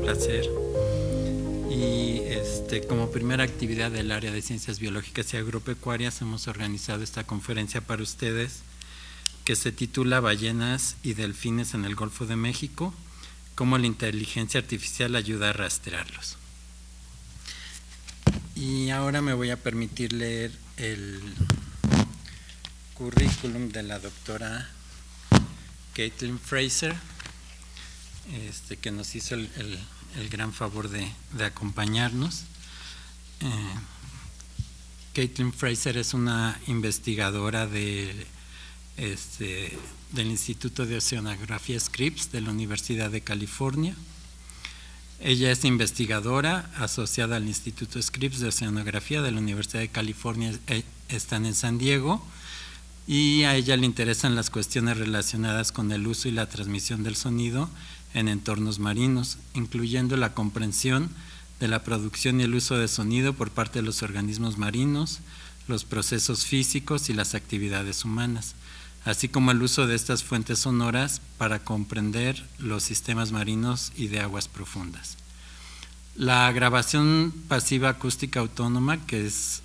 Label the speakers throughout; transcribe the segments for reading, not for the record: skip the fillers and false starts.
Speaker 1: placer. Y como primera actividad del área de Ciencias Biológicas y Agropecuarias hemos organizado esta conferencia para ustedes que se titula Ballenas y delfines en el Golfo de México, cómo la inteligencia artificial ayuda a rastrearlos. Y ahora me voy a permitir leer el currículum de la doctora Caitlin Fraser, que nos hizo el gran favor de acompañarnos. Caitlin Fraser es una investigadora del Instituto de Oceanografía Scripps de la Universidad de California. Ella es investigadora asociada al Instituto Scripps de Oceanografía de la Universidad de California, están en San Diego, y a ella le interesan las cuestiones relacionadas con el uso y la transmisión del sonido en entornos marinos, incluyendo la comprensión de la producción y el uso de sonido por parte de los organismos marinos, los procesos físicos y las actividades humanas, así como el uso de estas fuentes sonoras para comprender los sistemas marinos y de aguas profundas. La grabación pasiva acústica autónoma, que es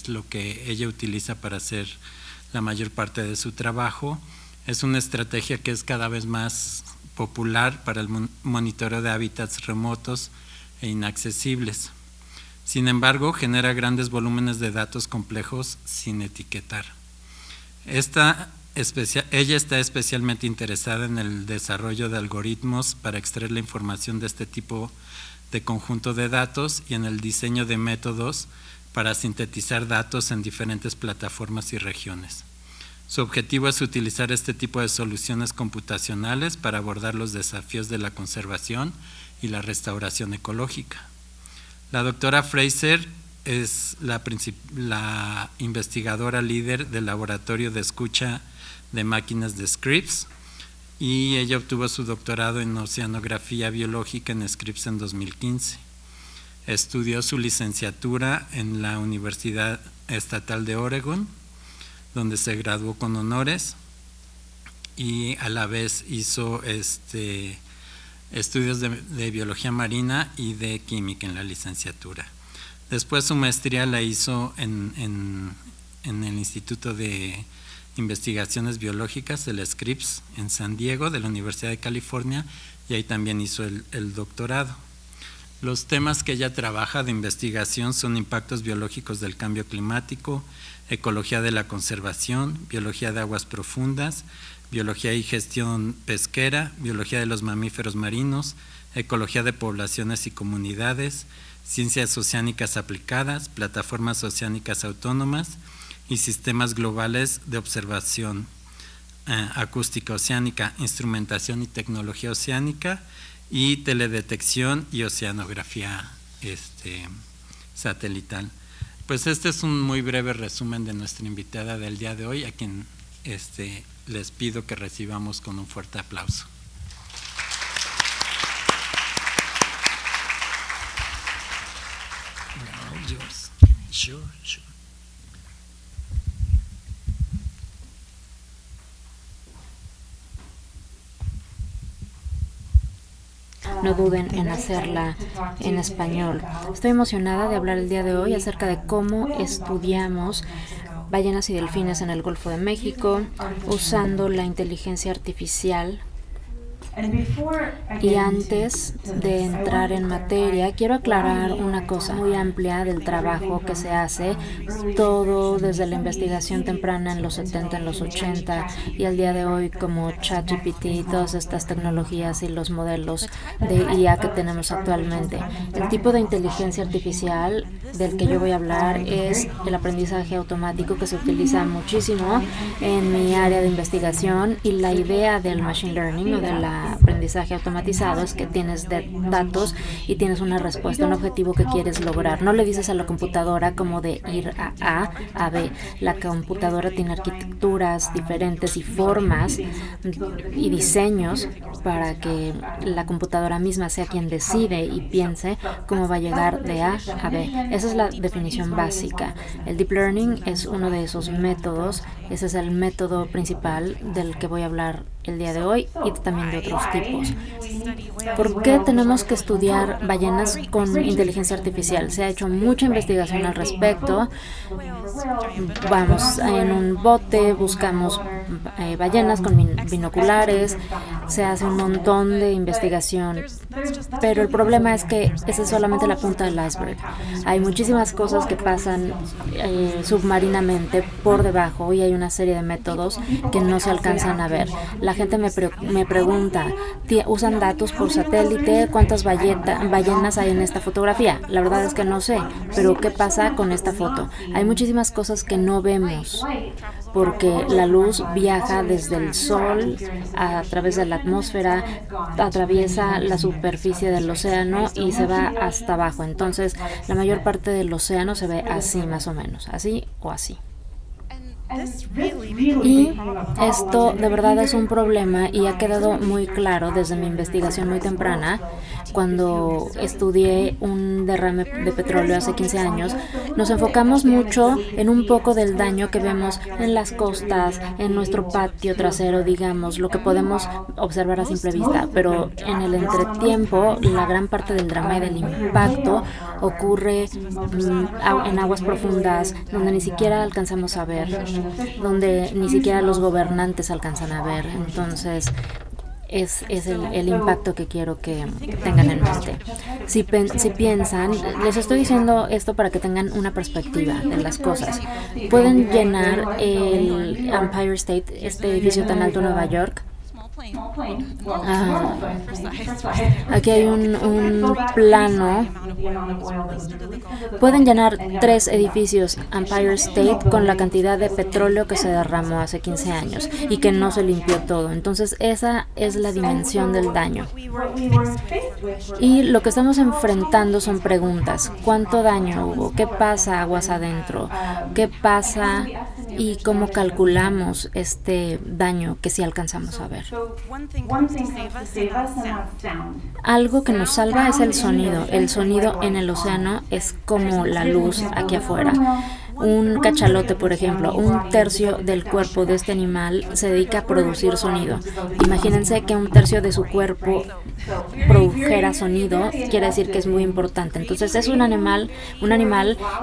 Speaker 1: lo que ella utiliza para hacer la mayor parte de su trabajo, es una estrategia que es cada vez más popular para el monitoreo de hábitats remotos e inaccesibles. Sin embargo, genera grandes volúmenes de datos complejos sin etiquetar. Ella está especialmente interesada en el desarrollo de algoritmos para extraer la información de este tipo de conjunto de datos y en el diseño de métodos para sintetizar datos en diferentes plataformas y regiones. Su objetivo es utilizar este tipo de soluciones computacionales para abordar los desafíos de la conservación y la restauración ecológica. La doctora Fraser es la investigadora líder del laboratorio de escucha de máquinas de Scripps, y ella obtuvo su doctorado en Oceanografía Biológica en Scripps en 2015. Estudió su licenciatura en la Universidad Estatal de Oregon, donde se graduó con honores, y a la vez hizo estudios de biología marina y de química en la licenciatura. Después su maestría la hizo en el Instituto de Investigaciones Biológicas, el Scripps, en San Diego, de la Universidad de California, y ahí también hizo el doctorado. Los temas que ella trabaja de investigación son impactos biológicos del cambio climático, ecología de la conservación, biología de aguas profundas, biología y gestión pesquera, biología de los mamíferos marinos, ecología de poblaciones y comunidades, ciencias oceánicas aplicadas, plataformas oceánicas autónomas y sistemas globales de observación acústica oceánica, instrumentación y tecnología oceánica, y teledetección y oceanografía satelital. Pues este es un muy breve resumen de nuestra invitada del día de hoy, a quien les pido que recibamos con un fuerte aplauso. No, yours. Sure.
Speaker 2: No duden en hacerla en español. Estoy emocionada de hablar el día de hoy acerca de cómo estudiamos ballenas y delfines en el Golfo de México usando la inteligencia artificial. Y antes de entrar en materia, quiero aclarar una cosa muy amplia del trabajo que se hace, todo desde la investigación temprana en los 70, en los 80 y al día de hoy, como ChatGPT, todas estas tecnologías y los modelos de IA que tenemos actualmente. El tipo de inteligencia artificial del que yo voy a hablar es el aprendizaje automático, que se utiliza muchísimo en mi área de investigación, y la idea del machine learning o de la aprendizaje automatizado es que tienes datos y tienes una respuesta, un objetivo que quieres lograr. No le dices a la computadora como de ir a A a B. La computadora tiene arquitecturas diferentes y formas y diseños para que la computadora misma sea quien decide y piense cómo va a llegar de A a B. Esa es la definición básica. El deep learning es uno de esos métodos. Ese es el método principal del que voy a hablar el día de hoy, y también de otros tipos. ojos. ¿Por qué tenemos que estudiar ballenas con inteligencia artificial? Se ha hecho mucha investigación al respecto. Vamos en un bote, buscamos ballenas con binoculares, se hace un montón de investigación, pero el problema es que esa es solamente la punta del iceberg. Hay muchísimas cosas que pasan submarinamente por debajo y hay una serie de métodos que no se alcanzan a ver. La gente me pregunta, ¿usan datos por satélite? ¿Cuántas ballenas hay en esta fotografía? La verdad es que no sé, pero ¿qué pasa con esta foto? Hay muchísimas cosas que no vemos porque la luz viaja desde el sol a través de la atmósfera, atraviesa la superficie del océano y se va hasta abajo. Entonces, la mayor parte del océano se ve así más o menos, así o así. Y esto de verdad es un problema y ha quedado muy claro desde mi investigación muy temprana. Cuando estudié un derrame de petróleo hace 15 años, nos enfocamos mucho en un poco del daño que vemos en las costas, en nuestro patio trasero, digamos, lo que podemos observar a simple vista, pero en el entretiempo, la gran parte del drama y del impacto ocurre en aguas profundas, donde ni siquiera alcanzamos a ver, donde ni siquiera los gobernantes alcanzan a ver. Entonces, es el impacto que quiero que tengan en mente. Si piensan, les estoy diciendo esto para que tengan una perspectiva de las cosas. Pueden llenar el Empire State, este edificio tan alto en Nueva York. Aquí hay un plano. Pueden llenar 3 edificios Empire State con la cantidad de petróleo que se derramó hace 15 años y que no se limpió todo. Entonces esa es la dimensión del daño. Y lo que estamos enfrentando son preguntas. ¿Cuánto daño hubo? ¿Qué pasa aguas adentro? ¿Qué pasa y cómo calculamos este daño que sí alcanzamos a ver? Algo que nos salva es el sonido. El sonido en el océano es como la luz aquí afuera. Un cachalote, por ejemplo, 1/3 del cuerpo de este animal se dedica a producir sonido. Imagínense que 1/3 de su cuerpo produjera sonido, quiere decir que es muy importante. Entonces es un animal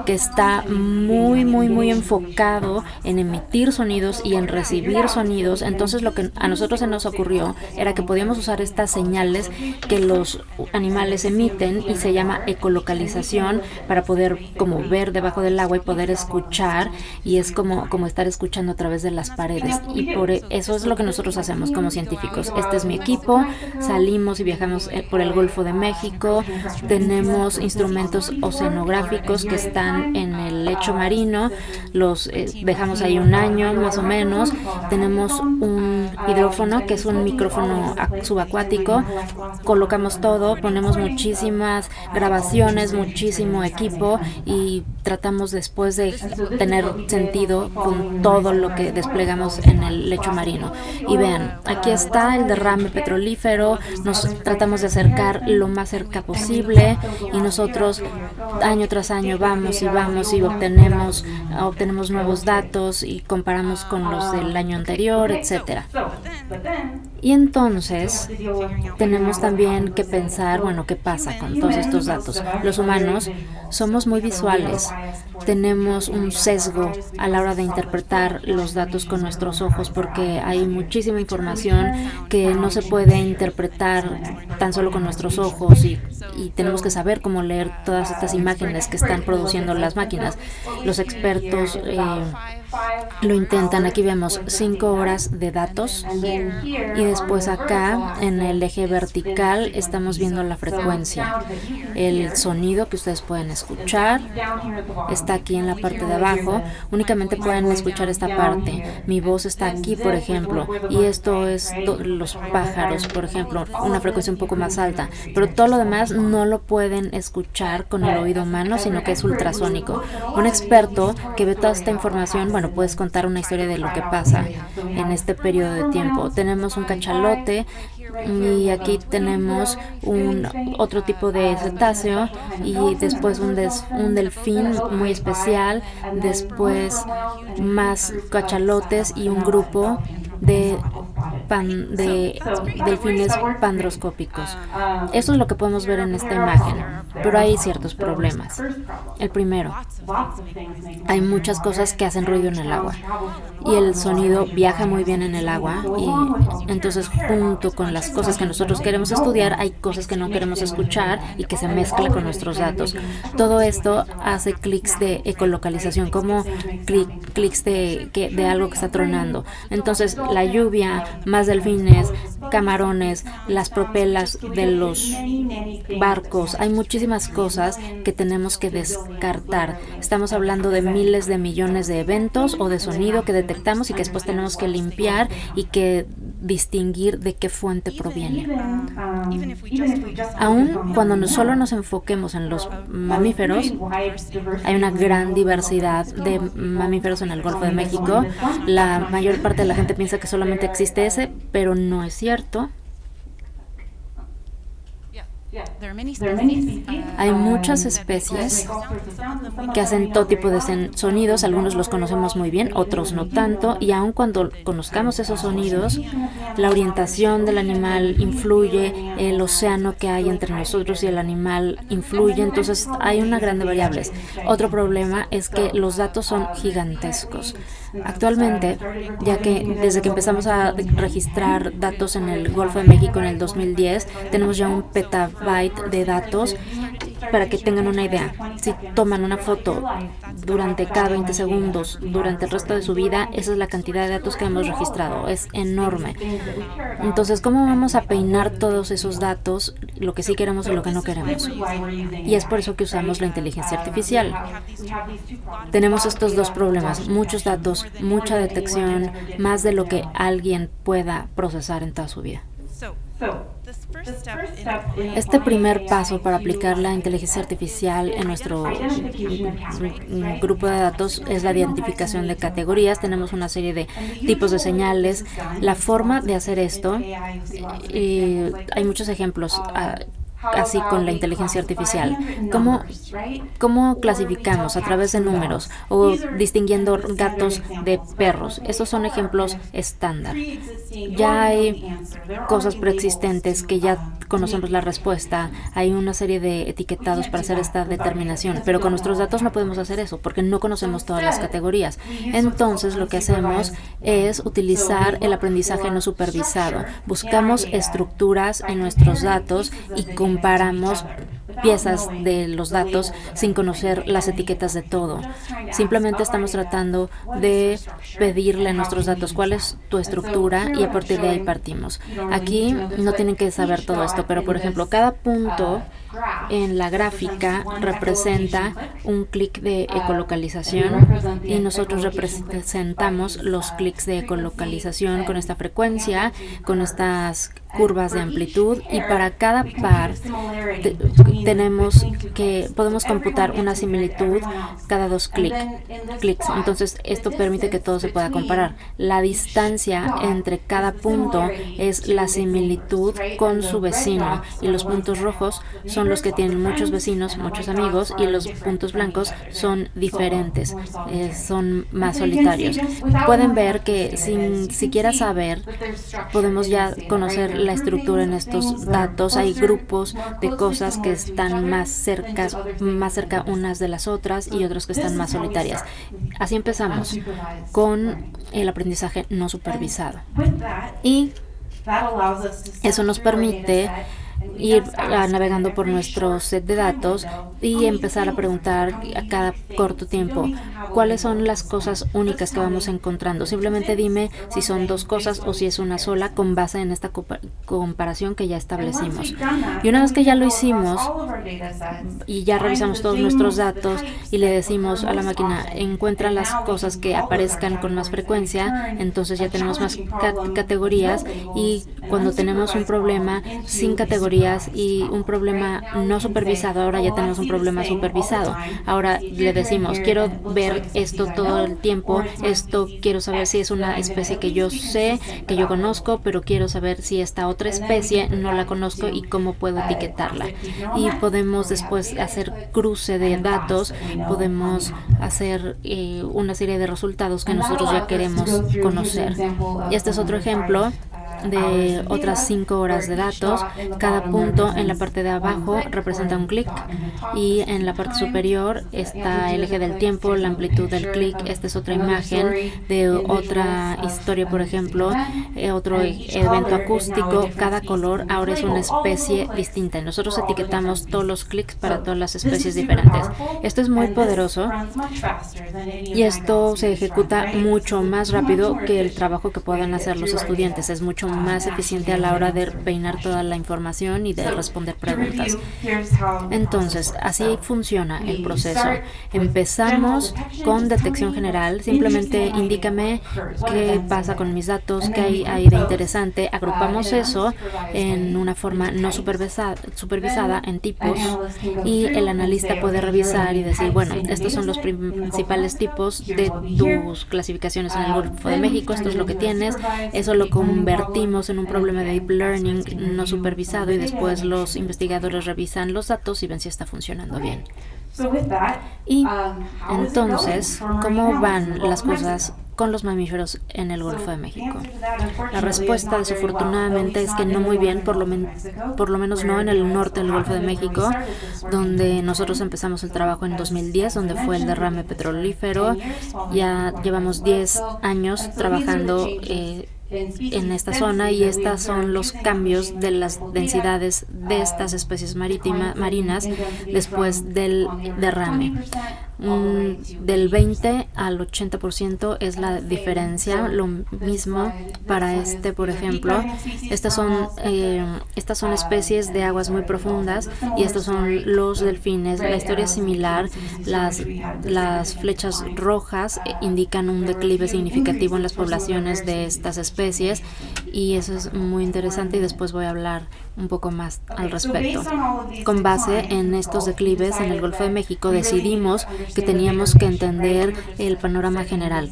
Speaker 2: que está muy enfocado en emitir sonidos y en recibir sonidos. Entonces lo que a nosotros se nos ocurrió era que podíamos usar estas señales que los animales emiten y se llama ecolocalización para poder como ver debajo del agua y poder escuchar, y es como estar escuchando a través de las paredes, y por eso es lo que nosotros hacemos como científicos. Este es mi equipo, salimos y viajamos por el Golfo de México, tenemos instrumentos oceanográficos que están en el lecho marino, los dejamos ahí 1 año más o menos, tenemos un hidrófono que es un micrófono subacuático, colocamos todo, ponemos muchísimas grabaciones, muchísimo equipo y tratamos después de tener sentido con todo lo que desplegamos en el lecho marino. Y vean, aquí está el derrame petrolífero, nos tratamos de acercar lo más cerca posible y nosotros año tras año vamos y obtenemos nuevos datos y comparamos con los del año anterior, etcétera. Y entonces tenemos también que pensar, bueno, ¿qué pasa con todos estos datos? Los humanos somos muy visuales, tenemos un sesgo a la hora de interpretar los datos con nuestros ojos porque hay muchísima información que no se puede interpretar tan solo con nuestros ojos y tenemos que saber cómo leer todas estas imágenes que están produciendo las máquinas. Los expertos lo intentan. Aquí vemos 5 horas de datos y después acá en el eje vertical estamos viendo la frecuencia, el sonido que ustedes pueden escuchar está aquí en la parte de abajo, únicamente pueden escuchar esta parte. Mi voz está aquí, por ejemplo, y esto es los pájaros, por ejemplo, una frecuencia un poco más alta, pero todo lo demás no lo pueden escuchar con el oído humano, sino que es ultrasónico. Un experto que ve toda esta información, bueno, puedes contar una historia de lo que pasa en este periodo de tiempo. Tenemos un cachalote y aquí tenemos otro tipo de cetáceo y después un delfín muy especial, después más cachalotes y un grupo de de delfines pandroscópicos. Eso es lo que podemos ver en esta imagen, pero hay ciertos problemas. El primero, hay muchas cosas que hacen ruido en el agua y el sonido viaja muy bien en el agua, y entonces junto con las cosas que nosotros queremos estudiar hay cosas que no queremos escuchar y que se mezcla con nuestros datos. Todo esto hace clics de ecolocalización, como clics de algo que está tronando. Entonces la lluvia, más delfines, camarones, las propelas de los barcos, hay muchísimas cosas que tenemos que descartar. Estamos hablando de miles de millones de eventos o de sonido que detectamos y que después tenemos que limpiar y que distinguir de qué fuente proviene. Aún cuando solo nos enfoquemos en los mamíferos, hay una gran diversidad de mamíferos en el Golfo de México. La mayor parte de la gente piensa que solamente existe ese, pero no es cierto. Hay muchas especies que hacen todo tipo de sonidos, algunos los conocemos muy bien, otros no tanto, y aun cuando conozcamos esos sonidos, la orientación del animal influye, el océano que hay entre nosotros y el animal influye, entonces hay una gran de variables. Otro problema es que los datos son gigantescos. Actualmente, ya que desde que empezamos a registrar datos en el Golfo de México en el 2010, tenemos ya un petabyte de datos. Para que tengan una idea, si toman una foto durante cada 20 segundos durante el resto de su vida, esa es la cantidad de datos que hemos registrado, es enorme. Entonces, ¿cómo vamos a peinar todos esos datos, lo que sí queremos y lo que no queremos? Y es por eso que usamos la inteligencia artificial. Tenemos estos dos problemas, muchos datos, mucha detección, más de lo que alguien pueda procesar en toda su vida. Este primer paso para aplicar la inteligencia artificial en nuestro grupo de datos es la identificación de categorías. Tenemos una serie de tipos de señales. La forma de hacer esto, hay muchos ejemplos así con la inteligencia artificial. ¿Cómo clasificamos? A través de números o distinguiendo gatos de perros. Estos son ejemplos estándar. Ya hay cosas preexistentes que ya conocemos la respuesta. Hay una serie de etiquetados para hacer esta determinación, pero con nuestros datos no podemos hacer eso porque no conocemos todas las categorías. Entonces lo que hacemos es utilizar el aprendizaje no supervisado. Buscamos estructuras en nuestros datos y comparamos piezas de los datos sin conocer las etiquetas de todo. Simplemente estamos tratando de pedirle a nuestros datos cuál es tu estructura y a partir de ahí partimos. Aquí no tienen que saber todo esto, pero por ejemplo, cada punto en la gráfica representa un clic de ecolocalización y nosotros representamos los clics de ecolocalización con esta frecuencia, con estas curvas de amplitud, y para cada par podemos computar una similitud cada 2 clics. Entonces esto permite que todo se pueda comparar. La distancia entre cada punto es la similitud con su vecino, y los puntos rojos son los que tienen muchos vecinos, muchos amigos, y los puntos blancos son diferentes, son más solitarios. Pueden ver que sin siquiera saber, podemos ya conocer la estructura en estos datos. Hay grupos de cosas que están más cerca unas de las otras y otras que están más solitarias. Así empezamos con el aprendizaje no supervisado. Y eso nos permite ir navegando por nuestro set de datos y empezar a preguntar a cada corto tiempo cuáles son las cosas únicas que vamos encontrando. Simplemente dime si son 2 cosas o si es una sola, con base en esta comparación que ya establecimos. Y una vez que ya lo hicimos y ya revisamos todos nuestros datos y le decimos a la máquina encuentra las cosas que aparezcan con más frecuencia, entonces ya tenemos más categorías, y cuando tenemos un problema sin categorías y un problema no supervisado, ahora ya tenemos un problema supervisado. Ahora le decimos, quiero ver esto todo el tiempo, quiero saber si es una especie que yo sé, que yo conozco, pero quiero saber si esta otra especie no la conozco y cómo puedo etiquetarla. Y podemos después hacer cruce de datos, podemos hacer una serie de resultados que nosotros ya queremos conocer. Y este es otro ejemplo de otras 5 horas de datos. Cada punto en la parte de abajo representa un clic y en la parte superior está el eje del tiempo, la amplitud del clic. Esta es otra imagen de otra historia, por ejemplo, otro evento acústico. Cada color ahora es una especie distinta. Nosotros etiquetamos todos los clics para todas las especies diferentes. Esto es muy poderoso y esto se ejecuta mucho más rápido que el trabajo que puedan hacer los estudiantes. Es mucho más eficiente a la hora de peinar toda la información y de responder preguntas. Entonces, así funciona el proceso. Empezamos con detección general. Simplemente indícame qué pasa con mis datos, qué hay de interesante. Agrupamos eso en una forma no supervisada en tipos y el analista puede revisar y decir, bueno, estos son los principales tipos de tus clasificaciones en el Golfo de México, esto es lo que tienes. Eso lo convertimos en un problema de deep learning no supervisado y después los investigadores revisan los datos y ven si está funcionando bien. Y entonces, ¿cómo van las cosas con los mamíferos en el Golfo de México? La respuesta, desafortunadamente, es que no muy bien, por lo menos no en el norte del Golfo de México, donde nosotros empezamos el trabajo en 2010, donde fue el derrame petrolífero. Ya llevamos 10 años trabajando en esta zona y estos son los cambios de las densidades de estas especies marinas después del derrame. Del 20 al 80% es la diferencia. Lo mismo para por ejemplo, estas son especies de aguas muy profundas y estos son los delfines. La historia es similar. Las flechas rojas indican un declive significativo en las poblaciones de estas especies y eso es muy interesante y después voy a hablar un poco más al respecto. Con base en estos declives en el Golfo de México decidimos que teníamos que entender el panorama general.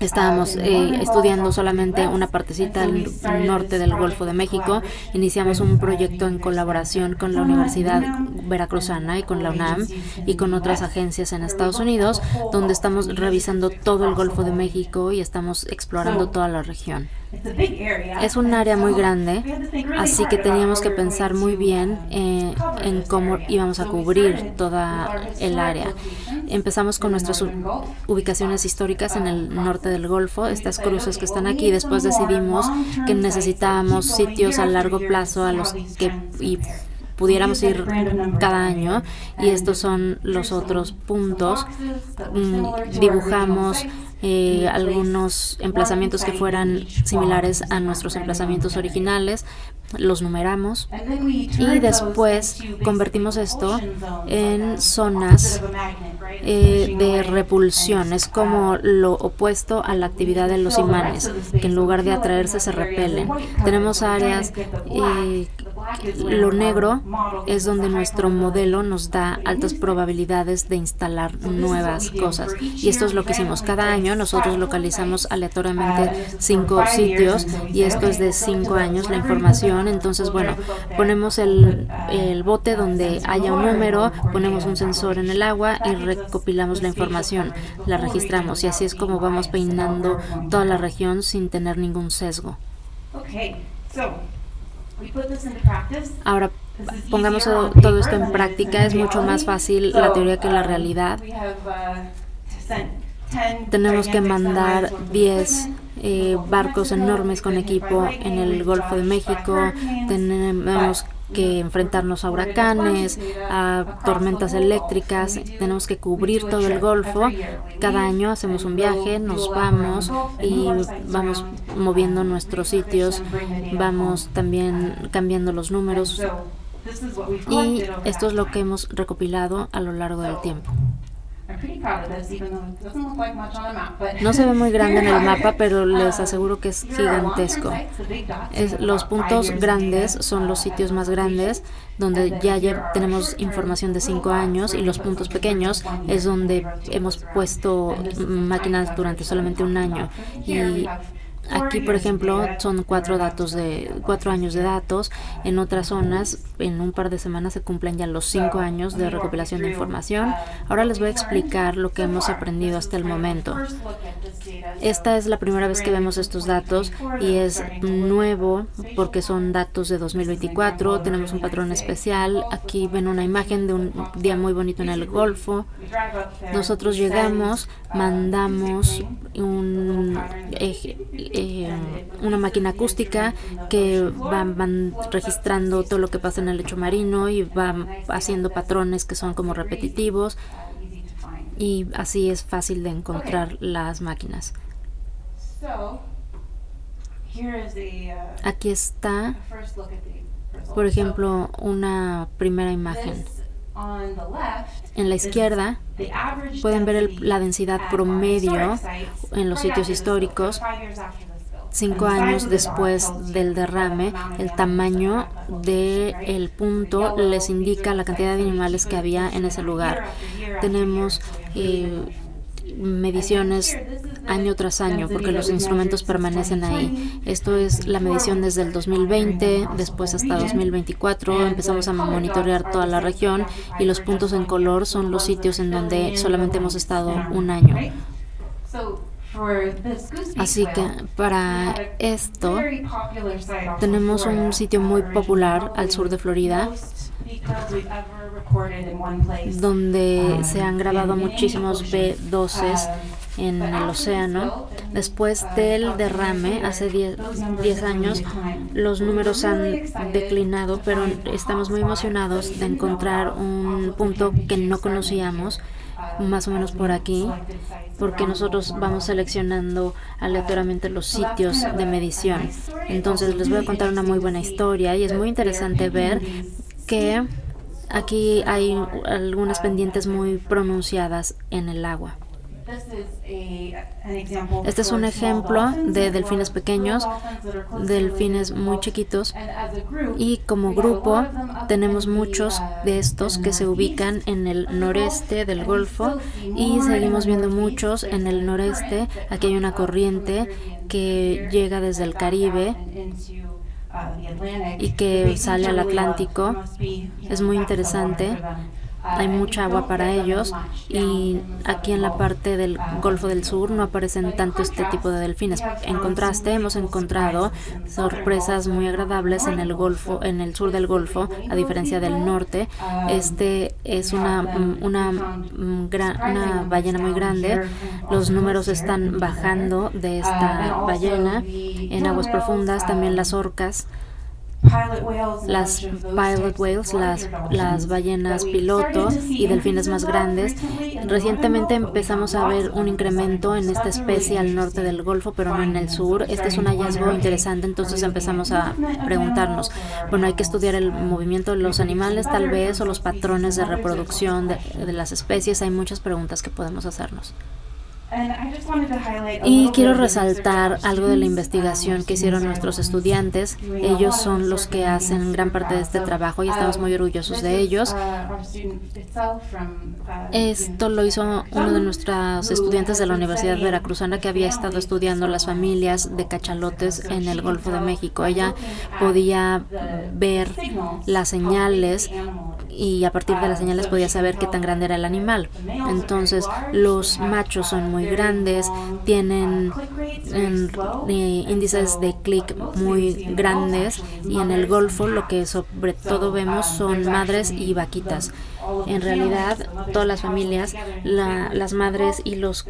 Speaker 2: Estábamos estudiando solamente una partecita al norte del Golfo de México. Iniciamos un proyecto en colaboración con la Universidad Veracruzana y con la UNAM y con otras agencias en Estados Unidos, donde estamos revisando todo el Golfo de México y estamos explorando toda la región. Es un área muy grande, así que teníamos que pensar muy bien en cómo íbamos a cubrir toda el área. Empezamos con nuestras ubicaciones históricas en el norte del Golfo, estas cruces que están aquí. Después decidimos que necesitábamos sitios a largo plazo a los que pudiéramos ir cada año y estos son los otros puntos. Dibujamos algunos emplazamientos que fueran similares a nuestros emplazamientos originales, los numeramos y después convertimos esto en zonas de repulsión. Es como lo opuesto a la actividad de los imanes, que en lugar de atraerse se repelen. Tenemos áreas, lo negro es donde nuestro modelo nos da altas probabilidades de instalar nuevas cosas y esto es lo que hicimos. Cada año nosotros localizamos aleatoriamente 5 sitios y esto es de 5 años la información. Entonces, bueno, ponemos el bote donde haya un número, ponemos un sensor en el agua y recopilamos la información, la registramos y así es como vamos peinando toda la región sin tener ningún sesgo. Ahora, pongamos todo esto en práctica. Es mucho más fácil la teoría que la realidad. Tenemos que mandar 10 barcos enormes con equipo en el Golfo de México. Tenemos que enfrentarnos a huracanes, a tormentas eléctricas. Tenemos que cubrir todo el Golfo. Cada año hacemos un viaje, nos vamos y vamos moviendo nuestros sitios, vamos también cambiando los números y esto es lo que hemos recopilado a lo largo del tiempo. No se ve muy grande en el mapa, pero les aseguro que es gigantesco. Los puntos grandes son los sitios más grandes, donde ya tenemos información de 5 años, y los puntos pequeños es donde hemos puesto máquinas durante solamente un año. Y aquí, por ejemplo, son 4 años de datos. En otras zonas, en un par de semanas se cumplen ya los 5 años de recopilación de información. Ahora les voy a explicar lo que hemos aprendido hasta el momento. Esta es la primera vez que vemos estos datos y es nuevo porque son datos de 2024. Tenemos un patrón especial. Aquí ven una imagen de un día muy bonito en el Golfo. Nosotros llegamos, mandamos una máquina acústica que van registrando todo lo que pasa en el lecho marino y va haciendo patrones que son como repetitivos, y así es fácil de encontrar las máquinas. Aquí está, por ejemplo, una primera imagen. En la izquierda pueden ver la densidad promedio en los sitios históricos 5 años después del derrame. El tamaño del punto les indica la cantidad de animales que había en ese lugar. Tenemos mediciones año tras año porque los instrumentos permanecen ahí. Esto es la medición desde el 2020, después hasta 2024. Empezamos a monitorear toda la región y los puntos en color son los sitios en donde solamente hemos estado un año. Así que para esto tenemos un sitio muy popular al sur de Florida donde se han grabado muchísimos B-12s en el océano. Después del derrame, hace 10 años, los números han declinado, pero estamos muy emocionados de encontrar un punto que no conocíamos, más o menos por aquí, porque nosotros vamos seleccionando aleatoriamente los sitios de medición. Entonces les voy a contar una muy buena historia y es muy interesante ver que aquí hay algunas pendientes muy pronunciadas en el agua. Este es un ejemplo de delfines pequeños, delfines muy chiquitos, y como grupo tenemos muchos de estos que se ubican en el noreste del Golfo y seguimos viendo muchos en el noreste. Aquí hay una corriente que llega desde el Caribe y que sale al Atlántico. Es muy interesante. Hay mucha agua para ellos y aquí en la parte del Golfo del Sur no aparecen tanto este tipo de delfines. En contraste, hemos encontrado sorpresas muy agradables en el Golfo, en el sur del Golfo, a diferencia del norte. Este es una ballena muy grande. Los números están bajando de esta ballena. En aguas profundas también las orcas, las pilot whales, las ballenas piloto y delfines más grandes. Recientemente empezamos a ver un incremento en esta especie al norte del Golfo, pero no en el sur. Este es un hallazgo interesante, entonces empezamos a preguntarnos, bueno, hay que estudiar el movimiento de los animales tal vez, o los patrones de reproducción de las especies. Hay muchas preguntas que podemos hacernos. Y quiero resaltar algo de la investigación que hicieron nuestros estudiantes. Ellos son los que hacen gran parte de este trabajo y estamos muy orgullosos de ellos. Esto lo hizo uno de nuestros estudiantes de la Universidad Veracruzana, que había estado estudiando las familias de cachalotes en el Golfo de México. Ella podía ver las señales y a partir de las señales podía saber qué tan grande era el animal. Entonces, los machos son muy grandes, tienen índices de clic muy grandes, y en el Golfo lo que sobre todo vemos son madres y vaquitas. En realidad, todas las familias, las madres y los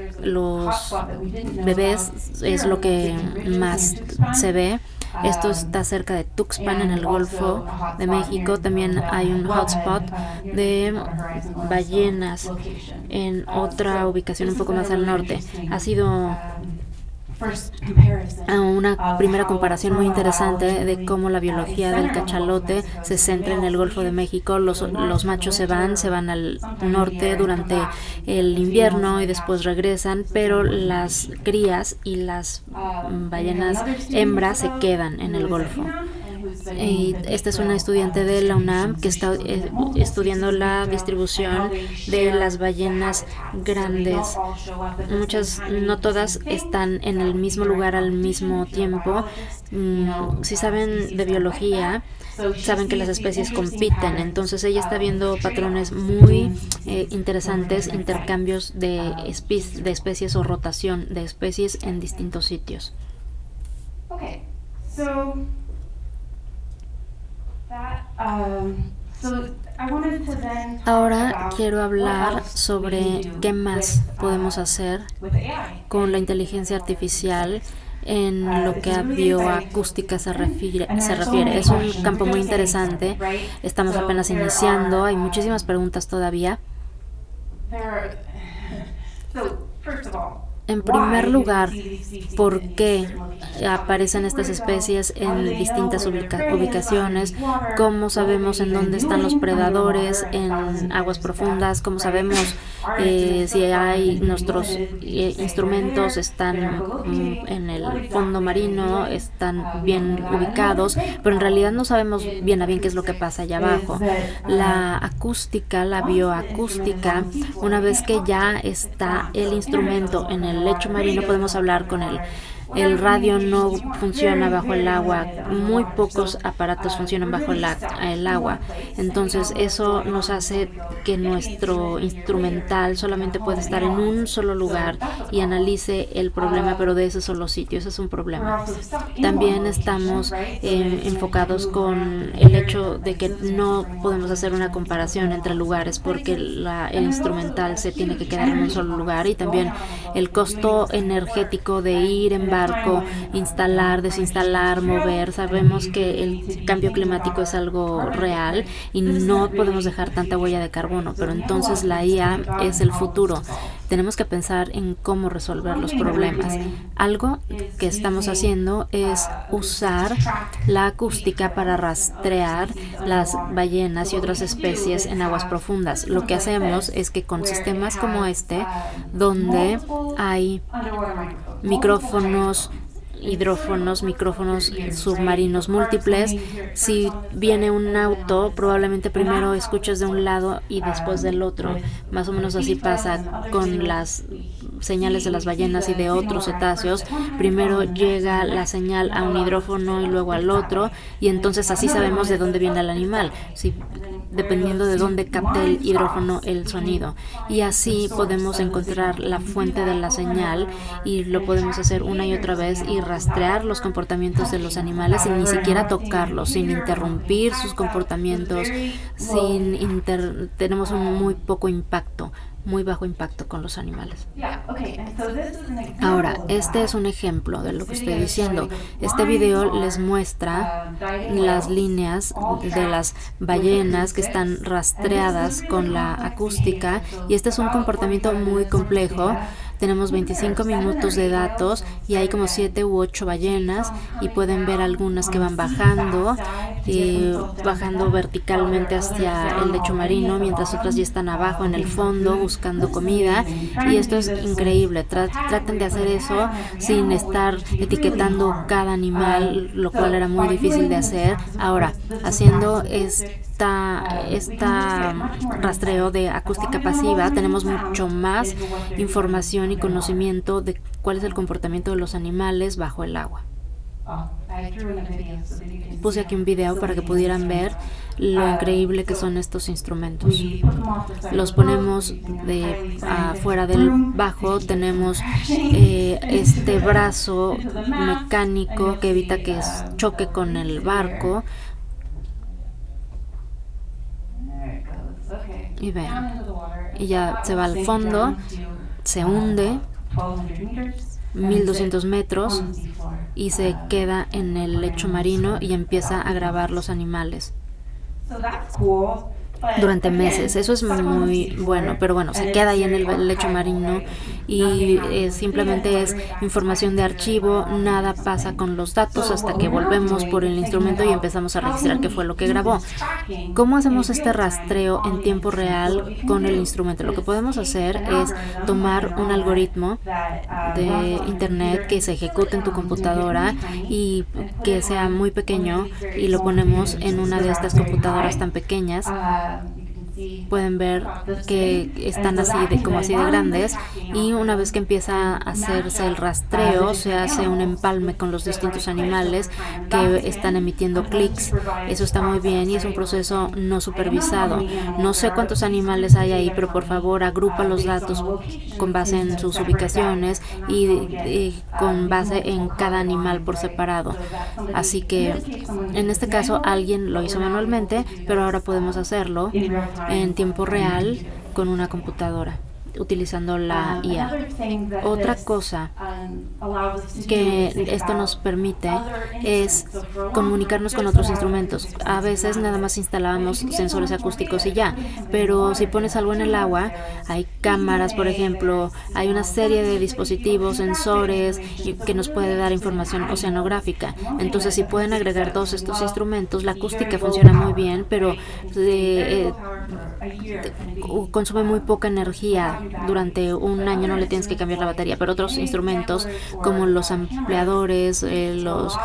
Speaker 2: bebés es lo que más se ve. Esto está cerca de Tuxpan, en el Golfo de México. También hay un hotspot de ballenas en otra ubicación un poco más al norte. Ha sido una primera comparación muy interesante de cómo la biología del cachalote se centra en el Golfo de México. Los machos se van al norte durante el invierno y después regresan, pero las crías y las ballenas hembras se quedan en el Golfo. Y esta es una estudiante de la UNAM que está estudiando la distribución de las ballenas grandes. Muchas, no todas, están en el mismo lugar al mismo tiempo. Si saben de biología, saben que las especies compiten, entonces ella está viendo patrones muy interesantes, intercambios de especies o rotación de especies en distintos sitios. Ahora quiero hablar sobre qué más podemos hacer con la inteligencia artificial en lo que a bioacústica se refiere. Es un campo muy interesante, estamos apenas iniciando, hay muchísimas preguntas todavía. En primer lugar, ¿por qué aparecen estas especies en distintas ubicaciones? ¿Cómo sabemos en dónde están los predadores en aguas profundas? ¿Cómo sabemos si hay nuestros instrumentos están en el fondo marino, están bien ubicados? Pero en realidad no sabemos bien a bien qué es lo que pasa allá abajo. La acústica, la bioacústica, una vez que ya está el instrumento en el lecho marino, podemos hablar con él. El radio no funciona bajo el agua, muy pocos aparatos funcionan bajo el agua, entonces eso nos hace que nuestro instrumental solamente puede estar en un solo lugar y analice el problema, pero de ese solo sitio. Ese es un problema. También estamos enfocados con el hecho de que no podemos hacer una comparación entre lugares porque el instrumental se tiene que quedar en un solo lugar, y también el costo energético de ir en barco, instalar, desinstalar, mover. Sabemos que el cambio climático es algo real y no podemos dejar tanta huella de carbono, pero entonces la IA es el futuro. Tenemos que pensar en cómo resolver los problemas. Algo que estamos haciendo es usar la acústica para rastrear las ballenas y otras especies en aguas profundas. Lo que hacemos es que con sistemas como este, donde hay micrófonos, hidrófonos, micrófonos submarinos múltiples. Si viene un auto, probablemente primero escuches de un lado y después del otro. Más o menos así pasa con las señales de las ballenas y de otros cetáceos. Primero llega la señal a un hidrófono y luego al otro, y entonces así sabemos de dónde viene el animal, dependiendo de dónde capte el hidrófono el sonido. Y así podemos encontrar la fuente de la señal, y lo podemos hacer una y otra vez y rastrear los comportamientos de los animales sin ni siquiera tocarlos, sin interrumpir sus comportamientos, tenemos un muy bajo impacto con los animales. Ahora, este es un ejemplo de lo que estoy diciendo. Este video les muestra las líneas de las ballenas que están rastreadas con la acústica, y este es un comportamiento muy complejo. Tenemos 25 minutos de datos y hay como 7 u 8 ballenas, y pueden ver algunas que van bajando verticalmente hacia el lecho marino, mientras otras ya están abajo en el fondo buscando comida. Y esto es increíble. Traten de hacer eso sin estar etiquetando cada animal, lo cual era muy difícil de hacer. Ahora, haciendo esta rastreo de acústica pasiva, tenemos mucho más información y conocimiento de cuál es el comportamiento de los animales bajo el agua. Puse aquí un video para que pudieran ver lo increíble que son estos instrumentos. Los ponemos afuera del bajo. Tenemos este brazo mecánico que evita que choque con el barco. Y vean, y ya se va al fondo, se hunde 1200 metros y se queda en el lecho marino y empieza a grabar los animales. durante meses. Eso es muy bueno, pero bueno, se queda ahí en el lecho marino y simplemente es información de archivo, nada pasa con los datos hasta que volvemos por el instrumento y empezamos a registrar qué fue lo que grabó. ¿Cómo hacemos este rastreo en tiempo real con el instrumento? Lo que podemos hacer es tomar un algoritmo de internet que se ejecute en tu computadora y que sea muy pequeño y lo ponemos en una de estas computadoras tan pequeñas. Pueden ver que están así de grandes, y una vez que empieza a hacerse el rastreo se hace un empalme con los distintos animales que están emitiendo clics. Eso está muy bien y es un proceso no supervisado. No sé cuántos animales hay ahí, pero por favor agrupa los datos con base en sus ubicaciones y con base en cada animal por separado. Así que en este caso alguien lo hizo manualmente, pero ahora podemos hacerlo en tiempo real con una computadora utilizando la IA. Otra cosa que esto nos permite es comunicarnos con otros instrumentos. A veces nada más instalamos sensores acústicos y ya, pero si pones algo en el agua, hay cámaras, por ejemplo, hay una serie de dispositivos, sensores que nos puede dar información oceanográfica. Entonces, si pueden agregar todos estos instrumentos, la acústica funciona muy bien, pero consume muy poca energía. Durante un año no le tienes que cambiar la batería, pero otros instrumentos como los ampliadores, los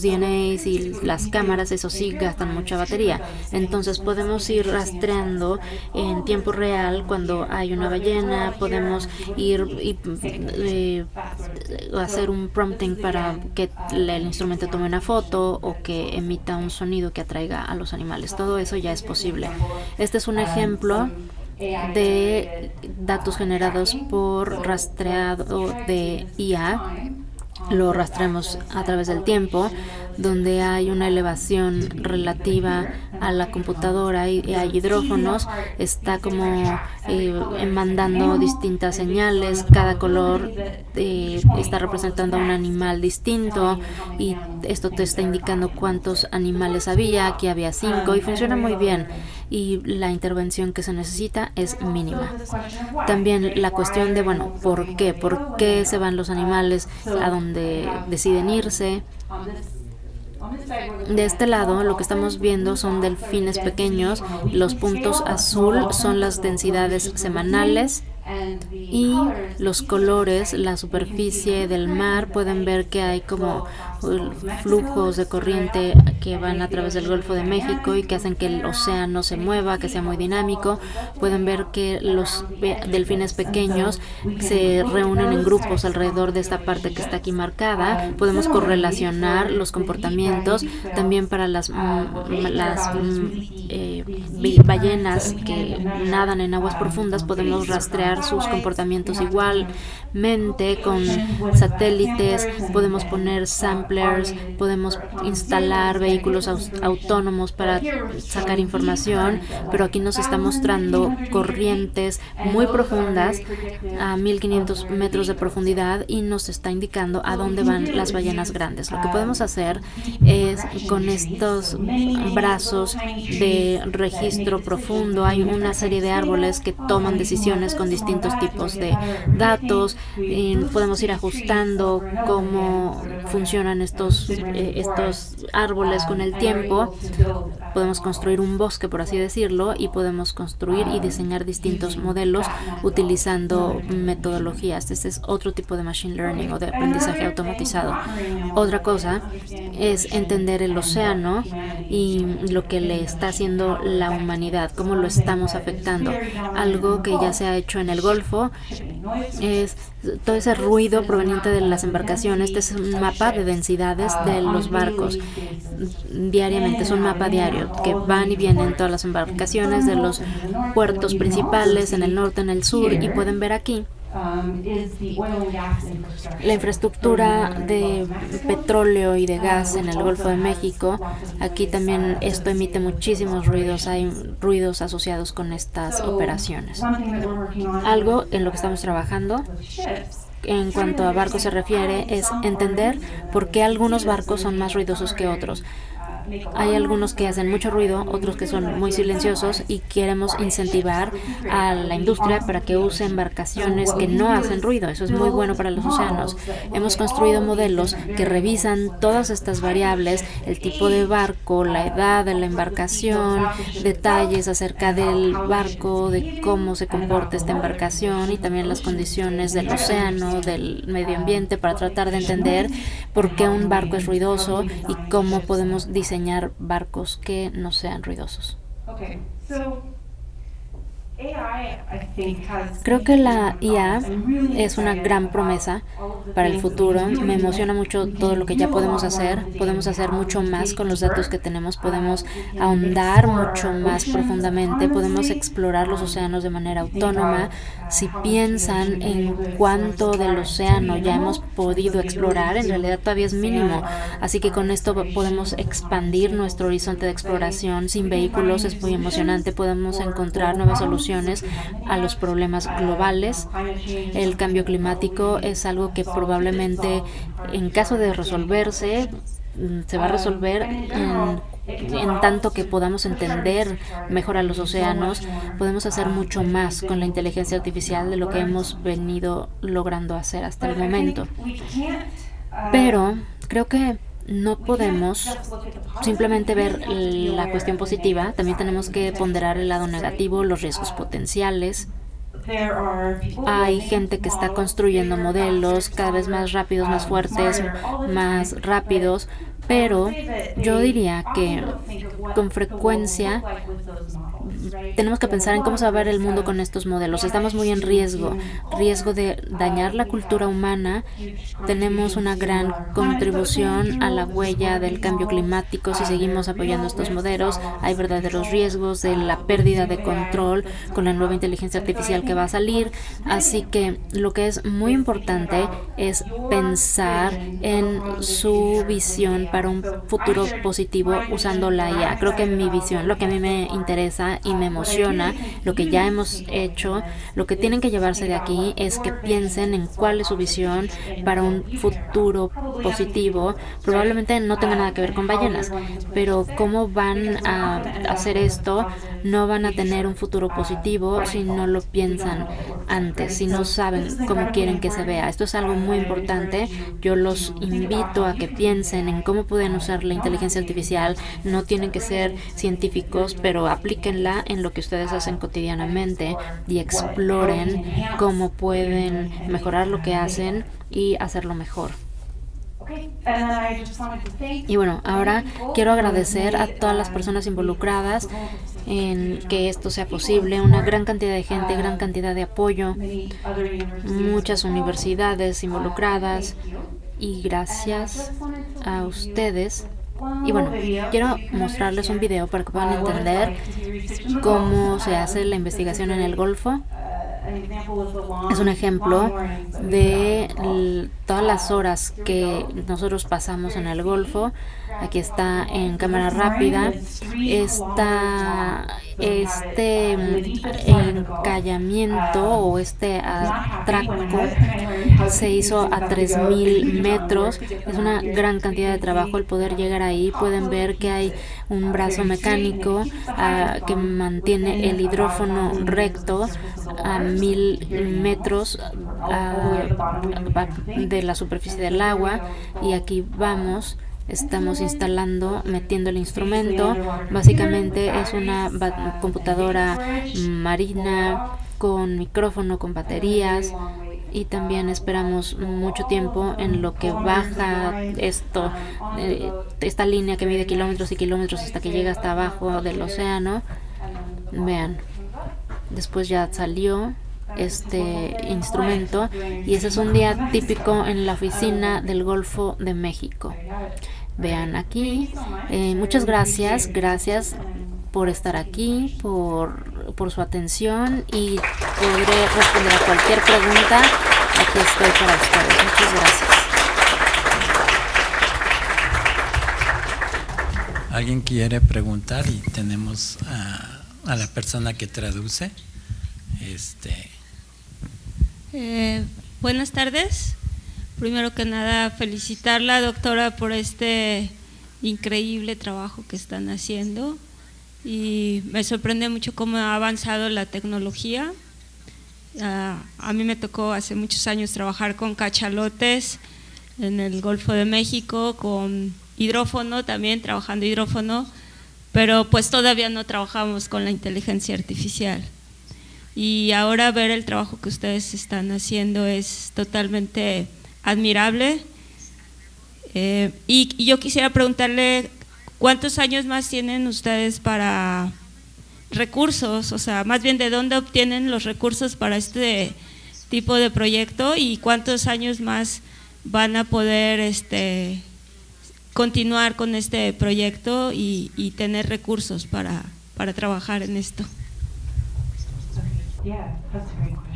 Speaker 2: DNAs y las cámaras, eso sí gastan mucha batería. Entonces podemos ir rastreando en tiempo real cuando hay una ballena, podemos ir y hacer un prompting para que el instrumento tome una foto o que emita un sonido que atraiga a los animales. Todo eso ya es posible. Este es un ejemplo de datos generados por rastreado de IA. Lo rastreamos a través del tiempo, donde hay una elevación relativa a la computadora y hay hidrófonos. Está como mandando distintas señales. Cada color está representando a un animal distinto y esto te está indicando cuántos animales había. Aquí había 5 y funciona muy bien, y la intervención que se necesita es mínima. También la cuestión de, ¿por qué? ¿Por qué se van los animales a donde deciden irse? De este lado, lo que estamos viendo son delfines pequeños. Los puntos azul son las densidades semanales y los colores, la superficie del mar. Pueden ver que hay como flujos de corriente que van a través del Golfo de México y que hacen que el océano se mueva, que sea muy dinámico. Pueden ver que los delfines pequeños se reúnen en grupos alrededor de esta parte que está aquí marcada. Podemos correlacionar los comportamientos también para las ballenas que nadan en aguas profundas. Podemos rastrear sus comportamientos igualmente con satélites. Podemos poner samplers, podemos instalar vehículos autónomos para sacar información, pero aquí nos está mostrando corrientes muy profundas a 1500 metros de profundidad y nos está indicando a dónde van las ballenas grandes. Lo que podemos hacer es, con estos brazos de registro profundo, hay una serie de árboles que toman decisiones con distintos tipos de datos. Podemos ir ajustando cómo funcionan estos árboles con el tiempo. Podemos construir un bosque, por así decirlo, y podemos construir y diseñar distintos modelos utilizando metodologías. Este es otro tipo de machine learning o de aprendizaje automatizado. Otra cosa es entender el océano y lo que le está haciendo la humanidad, cómo lo estamos afectando. Algo que ya se ha hecho en el Golfo es todo ese ruido proveniente de las embarcaciones. Este es un mapa de densidades de los barcos diariamente, es un mapa diario que van y vienen todas las embarcaciones de los puertos principales en el norte, en el sur, y pueden ver aquí la infraestructura de petróleo y de gas en el Golfo de México. Aquí también esto emite muchísimos ruidos, hay ruidos asociados con estas operaciones. Algo en lo que estamos trabajando en cuanto a barcos se refiere es entender por qué algunos barcos son más ruidosos que otros. Hay algunos que hacen mucho ruido, otros que son muy silenciosos y queremos incentivar a la industria para que use embarcaciones que no hacen ruido. Eso es muy bueno para los océanos. Hemos construido modelos que revisan todas estas variables, el tipo de barco, la edad de la embarcación, detalles acerca del barco, de cómo se comporta esta embarcación y también las condiciones del océano, del medio ambiente, para tratar de entender por qué un barco es ruidoso y cómo podemos diseñar barcos que no sean ruidosos. Creo que la IA es una gran promesa para el futuro. Me emociona mucho todo lo que ya podemos hacer. Podemos hacer mucho más con los datos que tenemos. Podemos ahondar mucho más profundamente. Podemos explorar los océanos de manera autónoma. Si piensan en cuánto del océano ya hemos podido explorar, en realidad todavía es mínimo. Así que con esto podemos expandir nuestro horizonte de exploración. Sin vehículos es muy emocionante. Podemos encontrar nuevas soluciones a los problemas globales. El cambio climático es algo que probablemente, en caso de resolverse, se va a resolver en tanto que podamos entender mejor a los océanos. Podemos hacer mucho más con la inteligencia artificial de lo que hemos venido logrando hacer hasta el momento. Pero creo que no podemos simplemente ver la cuestión positiva, también tenemos que ponderar el lado negativo, los riesgos potenciales. Hay gente que está construyendo modelos cada vez más rápidos, más fuertes, más rápidos, pero yo diría que con frecuencia tenemos que pensar en cómo se va a ver el mundo con estos modelos. Estamos muy en riesgo de dañar la cultura humana. Tenemos una gran contribución a la huella del cambio climático si seguimos apoyando estos modelos. Hay verdaderos riesgos de la pérdida de control con la nueva inteligencia artificial que va a salir. Así que lo que es muy importante es pensar en su visión para un futuro positivo usando la IA. Creo que mi visión, lo que a mí me interesa y me emociona, lo que ya hemos hecho, lo que tienen que llevarse de aquí es que piensen en cuál es su visión para un futuro positivo. Probablemente no tenga nada que ver con ballenas, pero cómo van a hacer esto, no van a tener un futuro positivo si no lo piensan antes, si no saben cómo quieren que se vea. Esto es algo muy importante. Yo los invito a que piensen en cómo pueden usar la inteligencia artificial. No tienen que ser científicos, pero aplíquenla en lo que ustedes hacen cotidianamente y exploren cómo pueden mejorar lo que hacen y hacerlo mejor. Y bueno, ahora quiero agradecer a todas las personas involucradas en que esto sea posible, una gran cantidad de gente, gran cantidad de apoyo, muchas universidades involucradas, y gracias a ustedes. Y bueno, quiero mostrarles un video para que puedan entender cómo se hace la investigación en el Golfo. Es un ejemplo de todas las horas que nosotros pasamos en el Golfo. Aquí está en cámara rápida. Este encallamiento o este atraco se hizo a 3,000 metros. Es una gran cantidad de trabajo el poder llegar ahí. Pueden ver que hay un brazo mecánico que mantiene el hidrófono recto a 1,000 metros de la superficie del agua, y aquí estamos instalando, metiendo el instrumento. Básicamente es una computadora marina con micrófono, con baterías, y también esperamos mucho tiempo en lo que baja esta línea que mide kilómetros y kilómetros hasta que llega hasta abajo del océano. Vean, después ya salió este instrumento, y ese es un día típico en la oficina del Golfo de México. Vean aquí. Muchas gracias por estar aquí, por su atención, y podré responder a cualquier pregunta. Aquí estoy para ustedes. Muchas gracias.
Speaker 1: ¿Alguien quiere preguntar? Y tenemos a la persona que traduce.
Speaker 3: Buenas tardes. Primero que nada, felicitarla, doctora, por increíble trabajo que están haciendo y me sorprende mucho cómo ha avanzado la tecnología. A mí me tocó hace muchos años trabajar con cachalotes en el Golfo de México, con hidrófono también, trabajando hidrófono, pero pues todavía no trabajamos con la inteligencia artificial. Y ahora ver el trabajo que ustedes están haciendo es totalmente admirable. Y yo quisiera preguntarle, ¿cuántos años más tienen ustedes para recursos? O sea, más bien, ¿de dónde obtienen los recursos para este tipo de proyecto y cuántos años más van a poder continuar con este proyecto y tener recursos para trabajar en esto?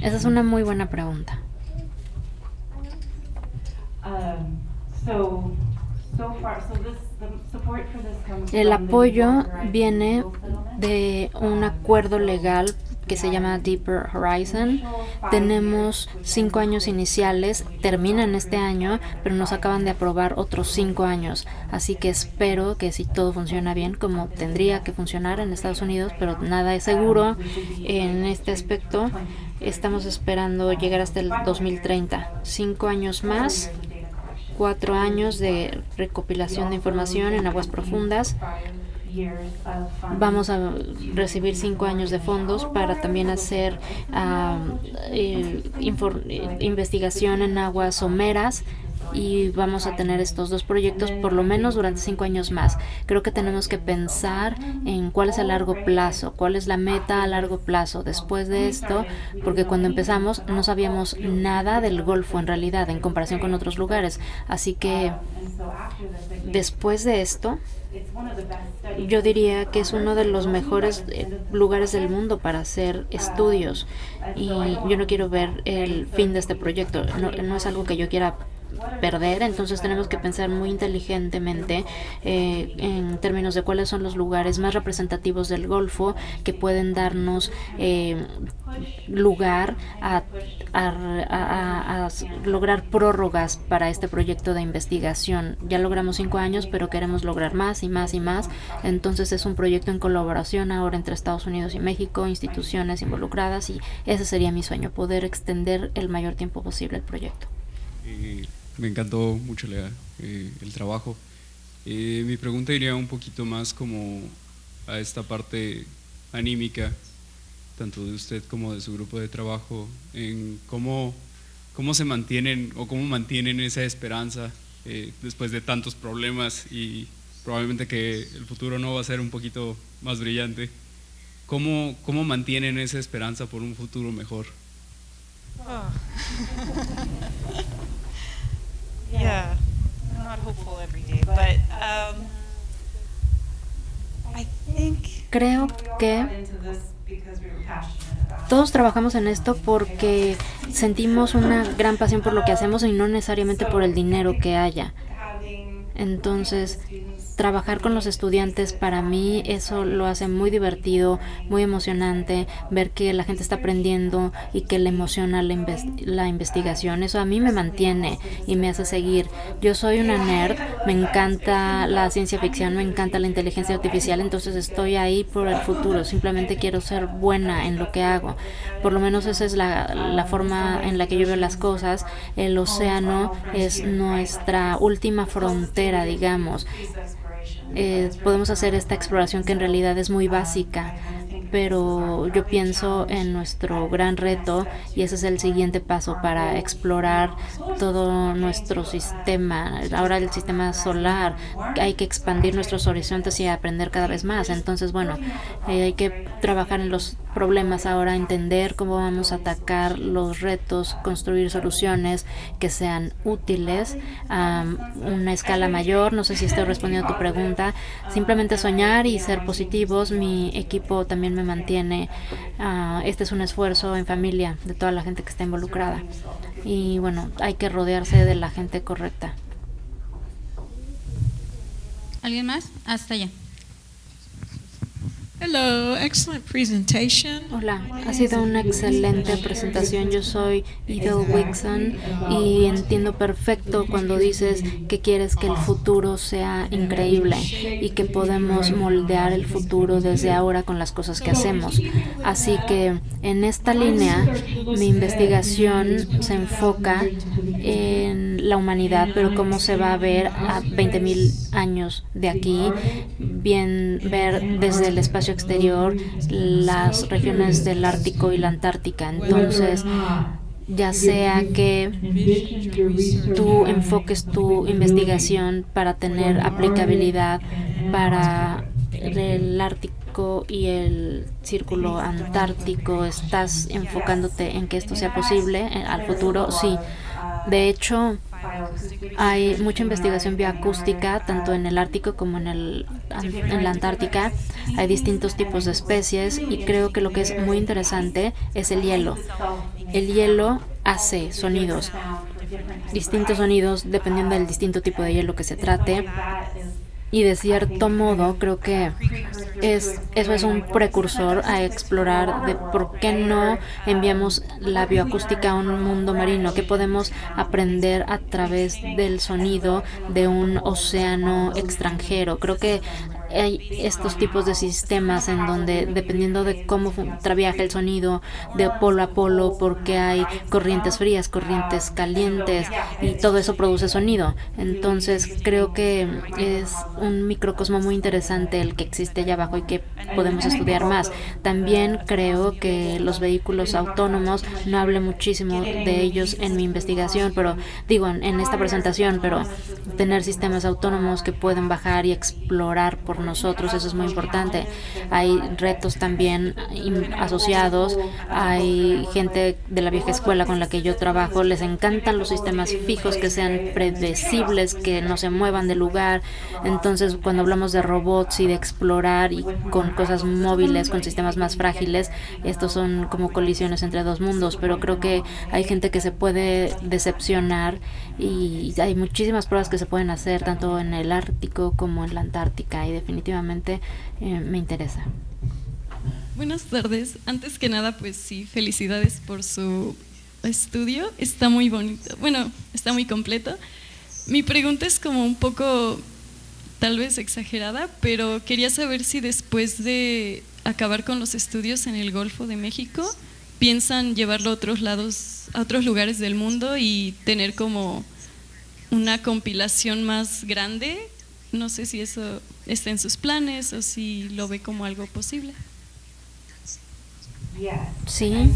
Speaker 2: Esa es una muy buena pregunta. El apoyo viene de un acuerdo legal que se llama Deeper Horizon. Tenemos 5 años iniciales, terminan este año, pero nos acaban de aprobar otros 5 años. Así que espero que si todo funciona bien, como tendría que funcionar en Estados Unidos, pero nada es seguro en este aspecto, estamos esperando llegar hasta el 2030. 5 años más, 4 años de recopilación de información en aguas profundas. Vamos a recibir 5 años de fondos para también hacer investigación en aguas someras y vamos a tener estos 2 proyectos por lo menos durante 5 años más. Creo que tenemos que pensar en cuál es el largo plazo, cuál es la meta a largo plazo después de esto, porque cuando empezamos no sabíamos nada del Golfo en realidad en comparación con otros lugares. Así que después de esto, yo diría que es uno de los mejores lugares del mundo para hacer estudios y yo no quiero ver el fin de este proyecto, no es algo que yo quiera perder, entonces tenemos que pensar muy inteligentemente en términos de cuáles son los lugares más representativos del Golfo que pueden darnos lugar a lograr prórrogas para este proyecto de investigación. Ya logramos 5 años, pero queremos lograr más y más y más. Entonces es un proyecto en colaboración ahora entre Estados Unidos y México, instituciones involucradas, y ese sería mi sueño, poder extender el mayor tiempo posible el proyecto.
Speaker 4: Me encantó mucho el trabajo. Mi pregunta iría un poquito más como a esta parte anímica, tanto de usted como de su grupo de trabajo, en cómo se mantienen o cómo mantienen esa esperanza después de tantos problemas y probablemente que el futuro no va a ser un poquito más brillante. ¿Cómo mantienen esa esperanza por un futuro mejor?
Speaker 5: Yeah, I'm not hopeful every day, but I think
Speaker 2: creo que todos trabajamos en esto porque sentimos una gran pasión por lo que hacemos y no necesariamente por el dinero que haya. Entonces, trabajar con los estudiantes, para mí eso lo hace muy divertido, muy emocionante, ver que la gente está aprendiendo y que le emociona la investigación. Eso a mí me mantiene y me hace seguir. Yo soy una nerd, me encanta la ciencia ficción, me encanta la inteligencia artificial, entonces estoy ahí por el futuro. Simplemente quiero ser buena en lo que hago. Por lo menos esa es la forma en la que yo veo las cosas. El océano es nuestra última frontera, digamos. Podemos hacer esta exploración que en realidad es muy básica, pero yo pienso en nuestro gran reto y ese es el siguiente paso para explorar todo nuestro sistema. Ahora el sistema solar, hay que expandir nuestros horizontes y aprender cada vez más. Entonces, bueno, hay que trabajar en los problemas ahora, entender cómo vamos a atacar los retos, construir soluciones que sean útiles a una escala mayor. No sé si estoy respondiendo a tu pregunta. Simplemente soñar y ser positivos. Mi equipo también me mantiene. Este es un esfuerzo en familia de toda la gente que está involucrada. Y bueno, hay que rodearse de la gente correcta.
Speaker 6: ¿Alguien más? Hasta allá. Hello, excellent presentation.
Speaker 2: Hola, ha sido una excelente presentación. Yo soy Idel Wixon y entiendo perfecto cuando dices que quieres que el futuro sea increíble y que podemos moldear el futuro desde ahora con las cosas que hacemos. Así que en esta línea mi investigación se enfoca en la humanidad, pero cómo se va a ver a 20,000 años de aquí, bien ver desde el espacio exterior las regiones del Ártico y la Antártica. Entonces, ya sea que tú enfoques tu investigación para tener aplicabilidad para el Ártico y el Círculo Antártico, ¿estás enfocándote en que esto sea posible al futuro? Sí. De hecho, hay mucha investigación bioacústica tanto en el Ártico como en la Antártica. Hay distintos tipos de especies y creo que lo que es muy interesante es el hielo. El hielo hace sonidos, distintos sonidos dependiendo del distinto tipo de hielo que se trate. Y de cierto modo creo que eso es un precursor a explorar de por qué no enviamos la bioacústica a un mundo marino, que podemos aprender a través del sonido de un océano extranjero. Creo que hay estos tipos de sistemas en donde, dependiendo de cómo viaja el sonido de polo a polo, porque hay corrientes frías, corrientes calientes, y todo eso produce sonido. Entonces creo que es un microcosmo muy interesante el que existe allá abajo y que podemos estudiar más. También creo que los vehículos autónomos, no hablé muchísimo de ellos en mi investigación, pero digo en esta presentación, pero tener sistemas autónomos que pueden bajar y explorar por nosotros, eso es muy importante. Hay retos también asociados. Hay gente de la vieja escuela con la que yo trabajo, les encantan los sistemas fijos que sean predecibles, que no se muevan de lugar. Entonces, cuando hablamos de robots y de explorar y con cosas móviles, con sistemas más frágiles, estos son como colisiones entre dos mundos, pero creo que hay gente que se puede decepcionar y hay muchísimas pruebas que se pueden hacer tanto en el Ártico como en la Antártica, y definitivamente me interesa.
Speaker 7: Buenas tardes. Antes que nada, pues sí, felicidades por su estudio. Está muy bonito. Bueno, está muy completo. Mi pregunta es como un poco, tal vez exagerada, pero quería saber si después de acabar con los estudios en el Golfo de México, piensan llevarlo a otros lados, a otros lugares del mundo y tener como una compilación más grande. No sé si eso está en sus planes o si lo ve como algo posible.
Speaker 2: Sí.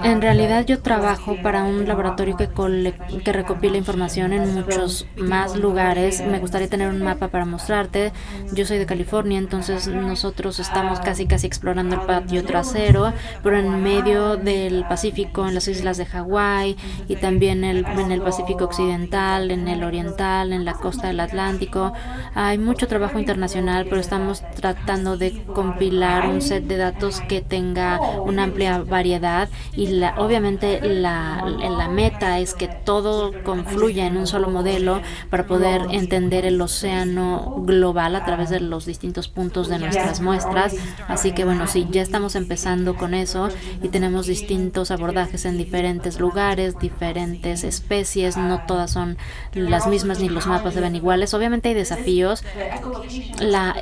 Speaker 2: En realidad yo trabajo para un laboratorio que recopila información en muchos más lugares. Me gustaría tener un mapa para mostrarte. Yo soy de California, entonces nosotros estamos casi explorando el patio trasero, pero en medio del Pacífico, en las islas de Hawái y también en el Pacífico Occidental, en el Oriental, en la costa del Atlántico. Hay mucho trabajo internacional, pero estamos tratando de compilar un set de datos que tenga una amplia variedad y obviamente la meta es que todo confluya en un solo modelo para poder entender el océano global a través de los distintos puntos de nuestras muestras. Así que bueno, sí, ya estamos empezando con eso y tenemos distintos abordajes en diferentes lugares, diferentes especies, no todas son las mismas ni los mapas se ven iguales. Obviamente hay desafíos.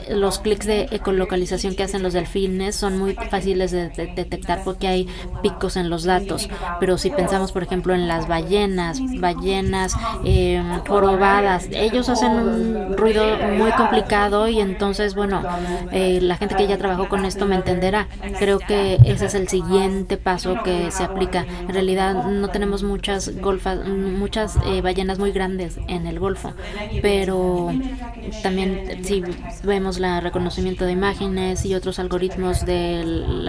Speaker 2: Los clics de ecolocalización que hacen los delfines son muy fáciles de detectar porque hay picos en los datos, pero si pensamos por ejemplo en las ballenas jorobadas, ellos hacen un ruido muy complicado y entonces bueno, la gente que ya trabajó con esto me entenderá. Creo que ese es el siguiente paso que se aplica. En realidad no tenemos muchas ballenas muy grandes en el Golfo, pero también si vemos el reconocimiento de imágenes y otros algoritmos del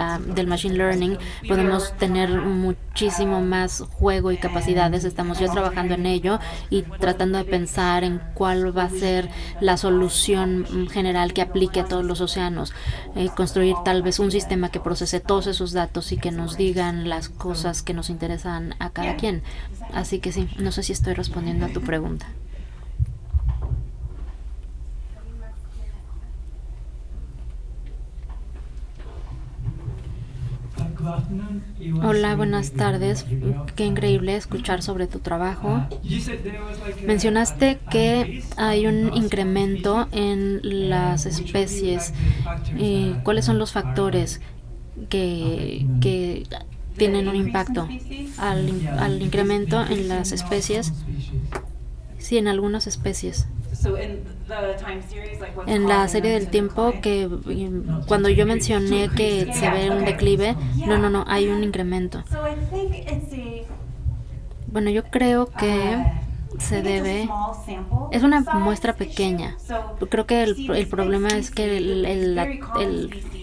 Speaker 2: machine learning, podemos tener muchísimo más juego y capacidades. Estamos ya trabajando en ello y tratando de pensar en cuál va a ser la solución general que aplique a todos los océanos. Construir tal vez un sistema que procese todos esos datos y que nos digan las cosas que nos interesan a cada quien. Así que sí, no sé si estoy respondiendo a tu pregunta. Hola, buenas tardes. Qué increíble escuchar sobre tu trabajo. Mencionaste que hay un incremento en las especies. ¿Cuáles son los factores que tienen un impacto al incremento en las especies? Sí, en algunas especies. En la serie del tiempo, que cuando yo mencioné que se ve un declive, no, hay un incremento. Bueno, yo creo que se debe, es una muestra pequeña. Creo que el problema es que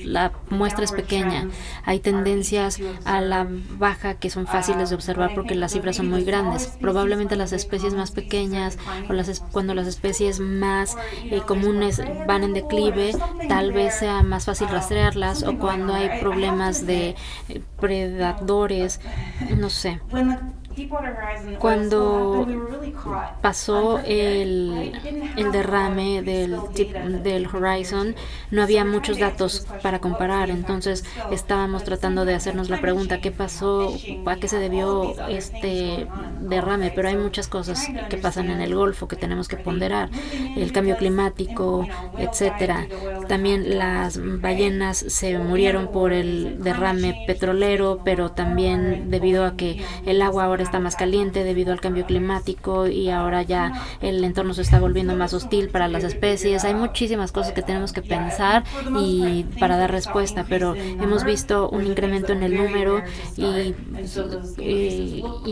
Speaker 2: la muestra es pequeña. Hay tendencias a la baja que son fáciles de observar porque las cifras son muy grandes. Probablemente las especies más pequeñas o cuando las especies más comunes van en declive, tal vez sea más fácil rastrearlas, o cuando hay problemas de predadores, no sé. Cuando pasó el derrame del Horizon, no había muchos datos para comparar, entonces estábamos tratando de hacernos la pregunta: ¿qué pasó? ¿A qué se debió este derrame? Pero hay muchas cosas que pasan en el Golfo que tenemos que ponderar: el cambio climático, etcétera. También las ballenas se murieron por el derrame petrolero, pero también debido a que el agua ahora está más caliente debido al cambio climático, y ahora ya el entorno se está volviendo más hostil para las especies. Hay muchísimas cosas que tenemos que pensar y para dar respuesta, pero hemos visto un incremento en el número, y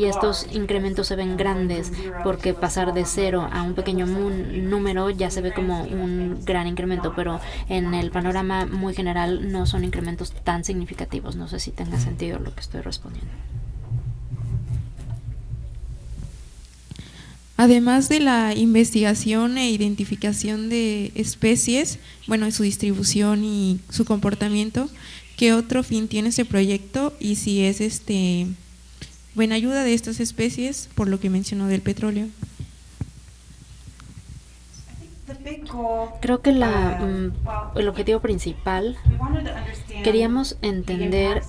Speaker 2: estos incrementos se ven grandes porque pasar de 0 a un pequeño número ya se ve como un gran incremento, pero en el panorama muy general no son incrementos tan significativos. No sé si tenga sentido lo que estoy respondiendo.
Speaker 8: Además de la investigación e identificación de especies, bueno, su distribución y su comportamiento, ¿qué otro fin tiene este proyecto? Y si es buena ayuda de estas especies, por lo que mencionó del petróleo.
Speaker 2: Creo que el objetivo principal, queríamos entender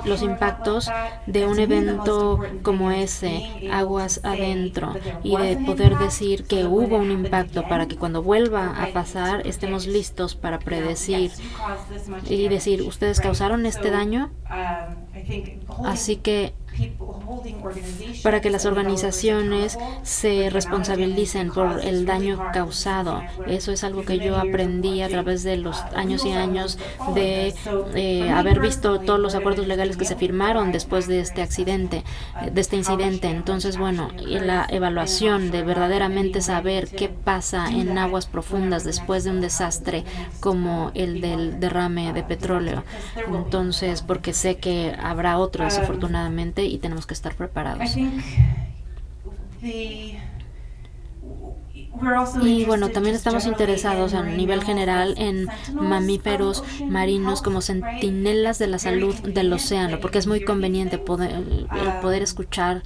Speaker 2: los impactos de un evento como ese, aguas adentro, y de poder decir que hubo un impacto para que cuando vuelva a pasar estemos listos para predecir y decir: ustedes causaron este daño. Así que para que las organizaciones se responsabilicen por el daño causado. Eso es algo que yo aprendí a través de los años y años de haber visto todos los acuerdos legales que se firmaron después de este accidente, de este incidente. Entonces, bueno, la evaluación de verdaderamente saber qué pasa en aguas profundas después de un desastre como el del derrame de petróleo. Entonces, porque sé que habrá otro, desafortunadamente, y tenemos que estar preparados. Y bueno, también estamos interesados a nivel general en mamíferos marinos como centinelas de la salud del océano, porque es muy conveniente poder escuchar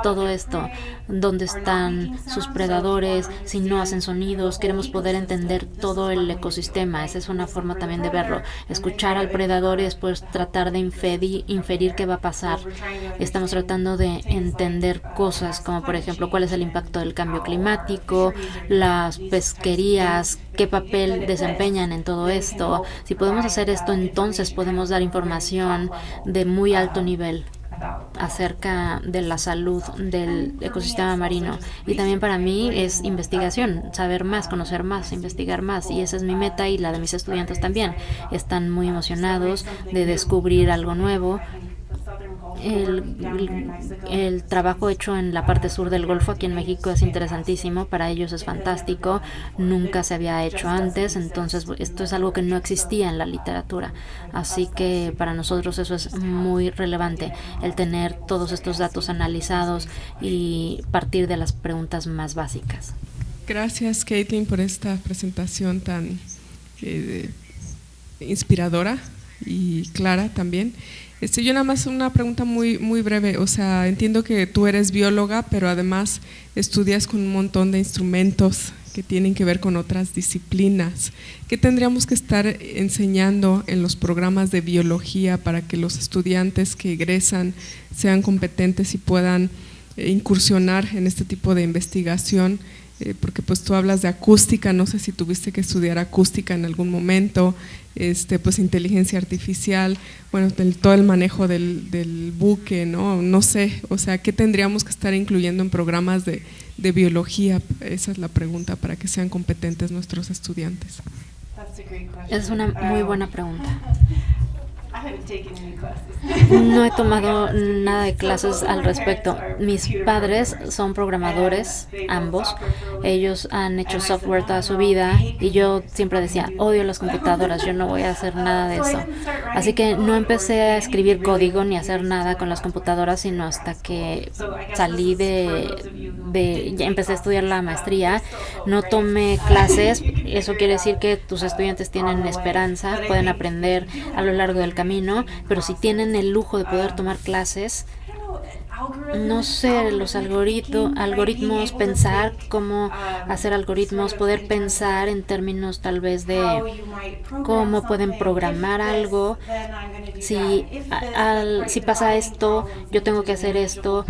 Speaker 2: todo esto, dónde están sus predadores, si no hacen sonidos. Queremos poder entender todo el ecosistema. Esa es una forma también de verlo: escuchar al predador y después tratar de inferir qué va a pasar. Estamos tratando de entender cosas como, por ejemplo, cuál es el impacto del cambio climático, las pesquerías, qué papel desempeñan en todo esto. Si podemos hacer esto, entonces podemos dar información de muy alto nivel acerca de la salud del ecosistema marino. Y también para mí es investigación, saber más, conocer más, investigar más, y esa es mi meta, y la de mis estudiantes también. Están muy emocionados de descubrir algo nuevo. El trabajo hecho en la parte sur del Golfo aquí en México es interesantísimo, para ellos es fantástico, nunca se había hecho antes, entonces esto es algo que no existía en la literatura, así que para nosotros eso es muy relevante, el tener todos estos datos analizados y partir de las preguntas más básicas.
Speaker 9: Gracias, Caitlin, por esta presentación tan inspiradora y clara también. Yo nada más una pregunta muy breve. O sea, entiendo que tú eres bióloga, pero además estudias con un montón de instrumentos que tienen que ver con otras disciplinas. ¿Qué tendríamos que estar enseñando en los programas de biología para que los estudiantes que egresan sean competentes y puedan incursionar en este tipo de investigación? Porque pues tú hablas de acústica, no sé si tuviste que estudiar acústica en algún momento, pues inteligencia artificial, bueno, todo el manejo del buque, no sé, o sea, ¿qué tendríamos que estar incluyendo en programas de biología? Esa es la pregunta, para que sean competentes nuestros estudiantes.
Speaker 2: Es una muy buena pregunta. No he tomado nada de clases al respecto. Mis padres son programadores, ambos. Ellos han hecho software toda su vida y yo siempre decía, odio las computadoras, yo no voy a hacer nada de eso. Así que no empecé a escribir código ni a hacer nada con las computadoras, sino hasta que salí ya empecé a estudiar la maestría. No tomé clases, eso quiere decir que tus estudiantes tienen esperanza, pueden aprender a lo largo del camino, pero si tienen el lujo de poder tomar clases, no sé, los algoritmos, pensar cómo hacer algoritmos, poder pensar en términos tal vez de cómo pueden programar algo. Si pasa esto, yo tengo que hacer esto,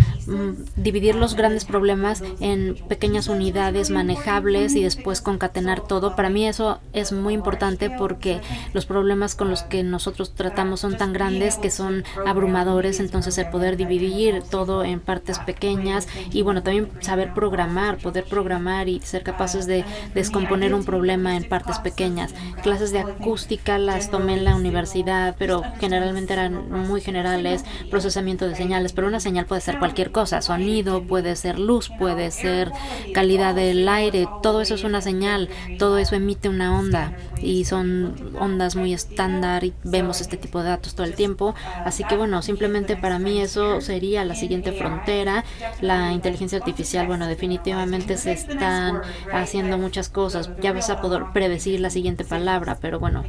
Speaker 2: dividir los grandes problemas en pequeñas unidades manejables y después concatenar todo. Para mí eso es muy importante porque los problemas con los que nosotros tratamos son tan grandes que son abrumadores, entonces el poder dividir todo en partes pequeñas y bueno, también saber programar, poder programar y ser capaces de descomponer un problema en partes pequeñas. Clases de acústica las tomé en la universidad, pero generalmente eran muy generales, procesamiento de señales, pero una señal puede ser cualquier cosa, sonido, puede ser luz, puede ser calidad del aire, todo eso es una señal, todo eso emite una onda y son ondas muy estándar y vemos este tipo de datos todo el tiempo, así que bueno, simplemente para mí eso sería la siguiente frontera. La inteligencia artificial, bueno, definitivamente se están haciendo muchas cosas, ya vas a poder predecir la siguiente palabra, pero bueno,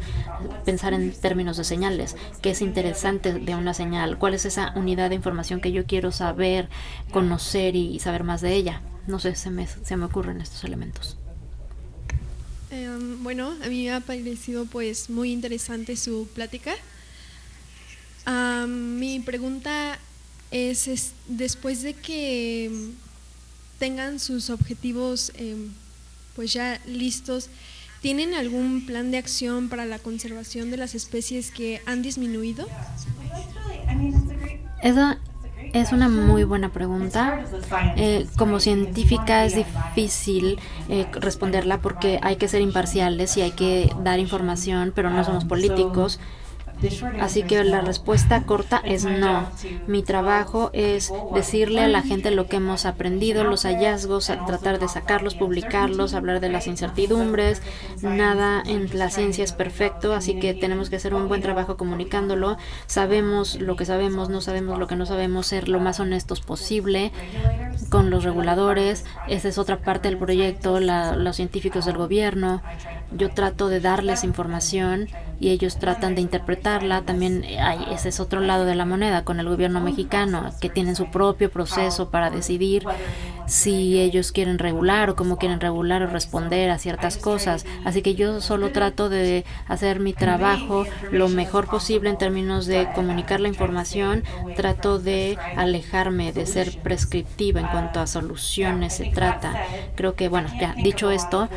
Speaker 2: pensar en términos de señales, qué es interesante de una señal, cuál es esa unidad de información que yo quiero saber, conocer y saber más de ella. No sé, se me ocurren estos elementos.
Speaker 10: Bueno, a mí me ha parecido pues muy interesante su plática. Mi pregunta es después de que tengan sus objetivos pues ya listos, ¿tienen algún plan de acción para la conservación de las especies que han disminuido?
Speaker 2: Esa es una muy buena pregunta. Como científica es difícil responderla porque hay que ser imparciales y hay que dar información, pero no somos políticos. Así que la respuesta corta es no. Mi trabajo es decirle a la gente lo que hemos aprendido, los hallazgos, tratar de sacarlos, publicarlos, hablar de las incertidumbres. Nada en la ciencia es perfecto, así que tenemos que hacer un buen trabajo comunicándolo. Sabemos lo que sabemos, no sabemos lo que no sabemos, ser lo más honestos posible con los reguladores. Esa es otra parte del proyecto, los científicos del gobierno. Yo trato de darles información y ellos tratan de interpretarla. También ese es otro lado de la moneda con el gobierno mexicano, que tienen su propio proceso para decidir si ellos quieren regular o cómo quieren regular o responder a ciertas cosas. Así que yo solo trato de hacer mi trabajo lo mejor posible en términos de comunicar la información. Trato de alejarme de ser prescriptiva en cuanto a soluciones se trata. Creo que, bueno, ya dicho esto,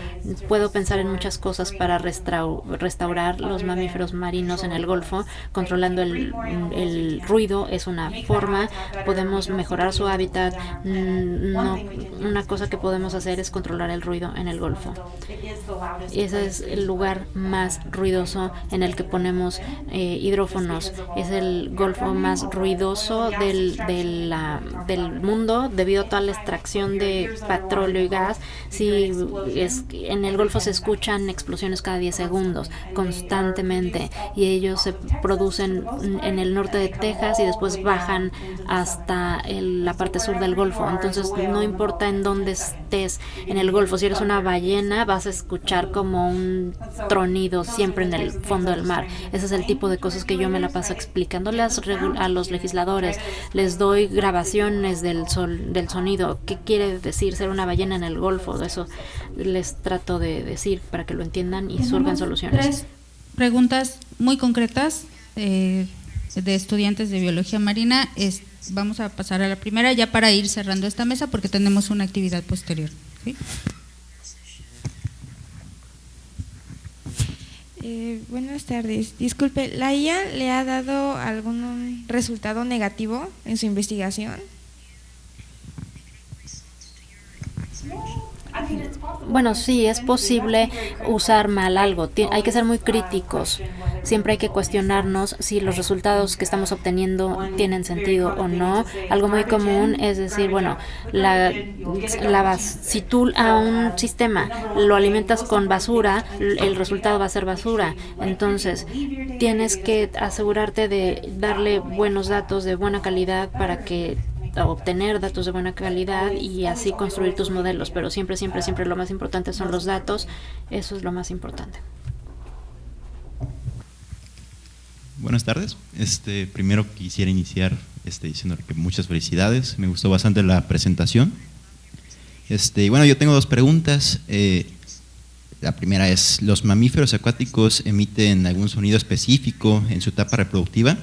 Speaker 2: puedo pensar en muchas cosas para restaurar los mamíferos marinos en el Golfo. Controlando el ruido es una forma. Podemos mejorar su hábitat. Una cosa que podemos hacer es controlar el ruido en el Golfo. Ese es el lugar más ruidoso en el que ponemos hidrófonos. Es el Golfo más ruidoso del mundo debido a toda la extracción de petróleo y gas. En el Golfo se escuchan explosiones cada 10 segundos constantemente y ellos se producen en el norte de Texas y después bajan hasta la parte sur del Golfo. Entonces no importa en dónde estés en el Golfo, si eres una ballena vas a escuchar como un tronido siempre en el fondo del mar. Ese es el tipo de cosas que yo me la paso explicándole a los legisladores. Les doy grabaciones del sonido, qué quiere decir ser una ballena en el Golfo. Eso les trato de decir para que lo entiendan y surjan soluciones.
Speaker 11: 3 preguntas muy concretas de estudiantes de biología marina. Vamos a pasar a la primera ya para ir cerrando esta mesa porque tenemos una actividad posterior. ¿Sí?
Speaker 12: Buenas tardes. Disculpe, ¿la IA le ha dado algún resultado negativo en su investigación?
Speaker 2: Bueno, sí, es posible usar mal algo. Hay que ser muy críticos. Siempre hay que cuestionarnos si los resultados que estamos obteniendo tienen sentido o no. Algo muy común es decir, bueno, si tú a un sistema lo alimentas con basura, el resultado va a ser basura. Entonces, tienes que asegurarte de darle buenos datos de buena calidad para que obtener datos de buena calidad y así construir tus modelos, pero siempre lo más importante son los datos. Eso es lo más importante.
Speaker 13: Buenas tardes. Primero quisiera iniciar diciendo que muchas felicidades. Me gustó bastante la presentación. Bueno, yo tengo 2 preguntas. La primera es, ¿los mamíferos acuáticos emiten algún sonido específico en su etapa reproductiva?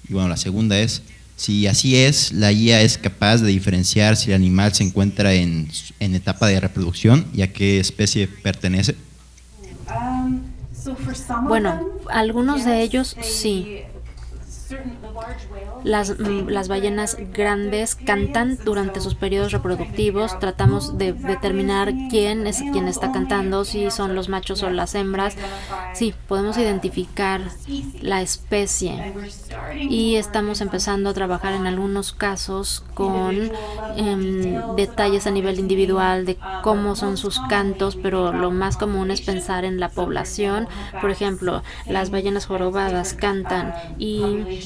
Speaker 13: Y bueno, la segunda es, si así es, ¿la IA es capaz de diferenciar si el animal se encuentra en etapa de reproducción y a qué especie pertenece?
Speaker 2: Bueno, algunos de ellos sí. Las ballenas grandes cantan durante sus periodos reproductivos. Tratamos de determinar quién es quien está cantando, si son los machos o las hembras. Sí, podemos identificar la especie y estamos empezando a trabajar en algunos casos con detalles a nivel individual de cómo son sus cantos, pero lo más común es pensar en la población. Por ejemplo, las ballenas jorobadas cantan y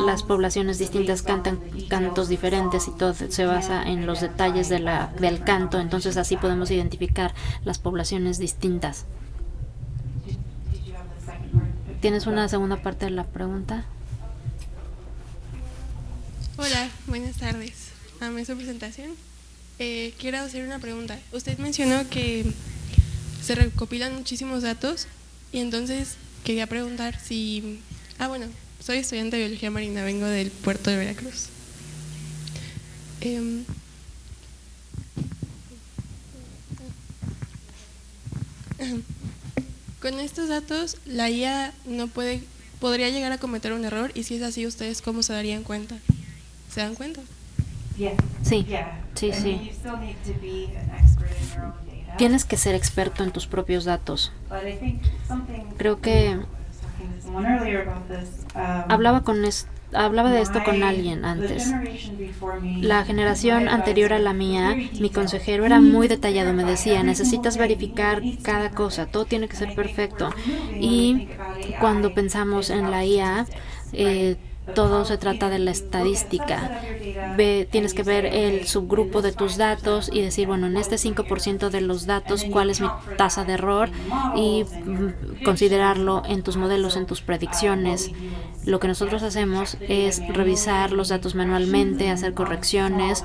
Speaker 2: las poblaciones distintas cantan cantos diferentes y todo se basa en los detalles del canto, entonces así podemos identificar las poblaciones distintas. ¿Tienes una segunda parte de la pregunta?
Speaker 14: Hola, buenas tardes. En su presentación quiero hacer una pregunta. Usted mencionó que se recopilan muchísimos datos y entonces quería preguntar si... bueno, soy estudiante de biología marina, vengo del puerto de Veracruz. Con estos datos, la IA podría llegar a cometer un error, y si es así, ¿ustedes cómo se darían cuenta? ¿Se dan cuenta?
Speaker 2: Sí. Tienes que ser experto en tus propios datos. Creo que hablaba de esto con alguien antes. La generación anterior a la mía, mi consejero era muy detallado, me decía, necesitas verificar cada cosa, todo tiene que ser perfecto. Y cuando pensamos en la IA, todo se trata de la estadística. Tienes que ver el subgrupo de tus datos y decir, bueno, en este 5% de los datos, ¿cuál es mi tasa de error? Y considerarlo en tus modelos, en tus predicciones. Lo que nosotros hacemos es revisar los datos manualmente, hacer correcciones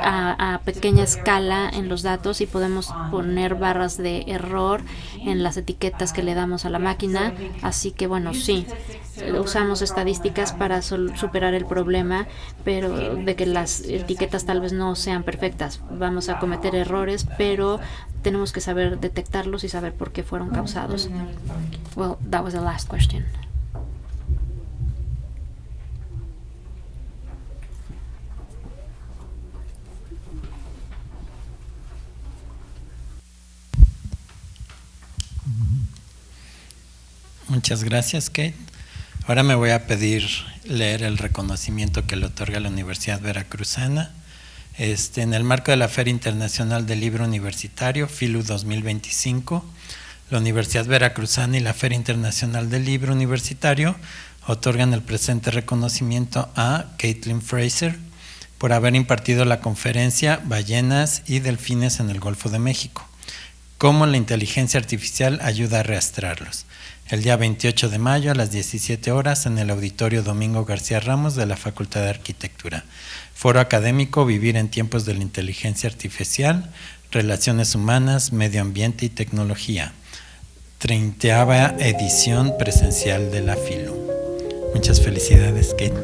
Speaker 2: a pequeña escala en los datos y podemos poner barras de error en las etiquetas que le damos a la máquina. Así que bueno, sí, usamos estadísticas para superar el problema, pero de que las etiquetas tal vez no sean perfectas. Vamos a cometer errores, pero tenemos que saber detectarlos y saber por qué fueron causados. Well, that was the last question.
Speaker 1: Muchas gracias, Kate. Ahora me voy a pedir leer el reconocimiento que le otorga la Universidad Veracruzana. En el marco de la Feria Internacional del Libro Universitario, FILU 2025, la Universidad Veracruzana y la Feria Internacional del Libro Universitario otorgan el presente reconocimiento a Caitlin Fraser, por haber impartido la conferencia Ballenas y delfines en el Golfo de México. Cómo la inteligencia artificial ayuda a rastrearlos. El día 28 de mayo a las 17 horas en el Auditorio Domingo García Ramos de la Facultad de Arquitectura. Foro académico Vivir en tiempos de la inteligencia artificial, relaciones humanas, medio ambiente y tecnología. 30ª edición presencial de la FILU. Muchas felicidades, Kate.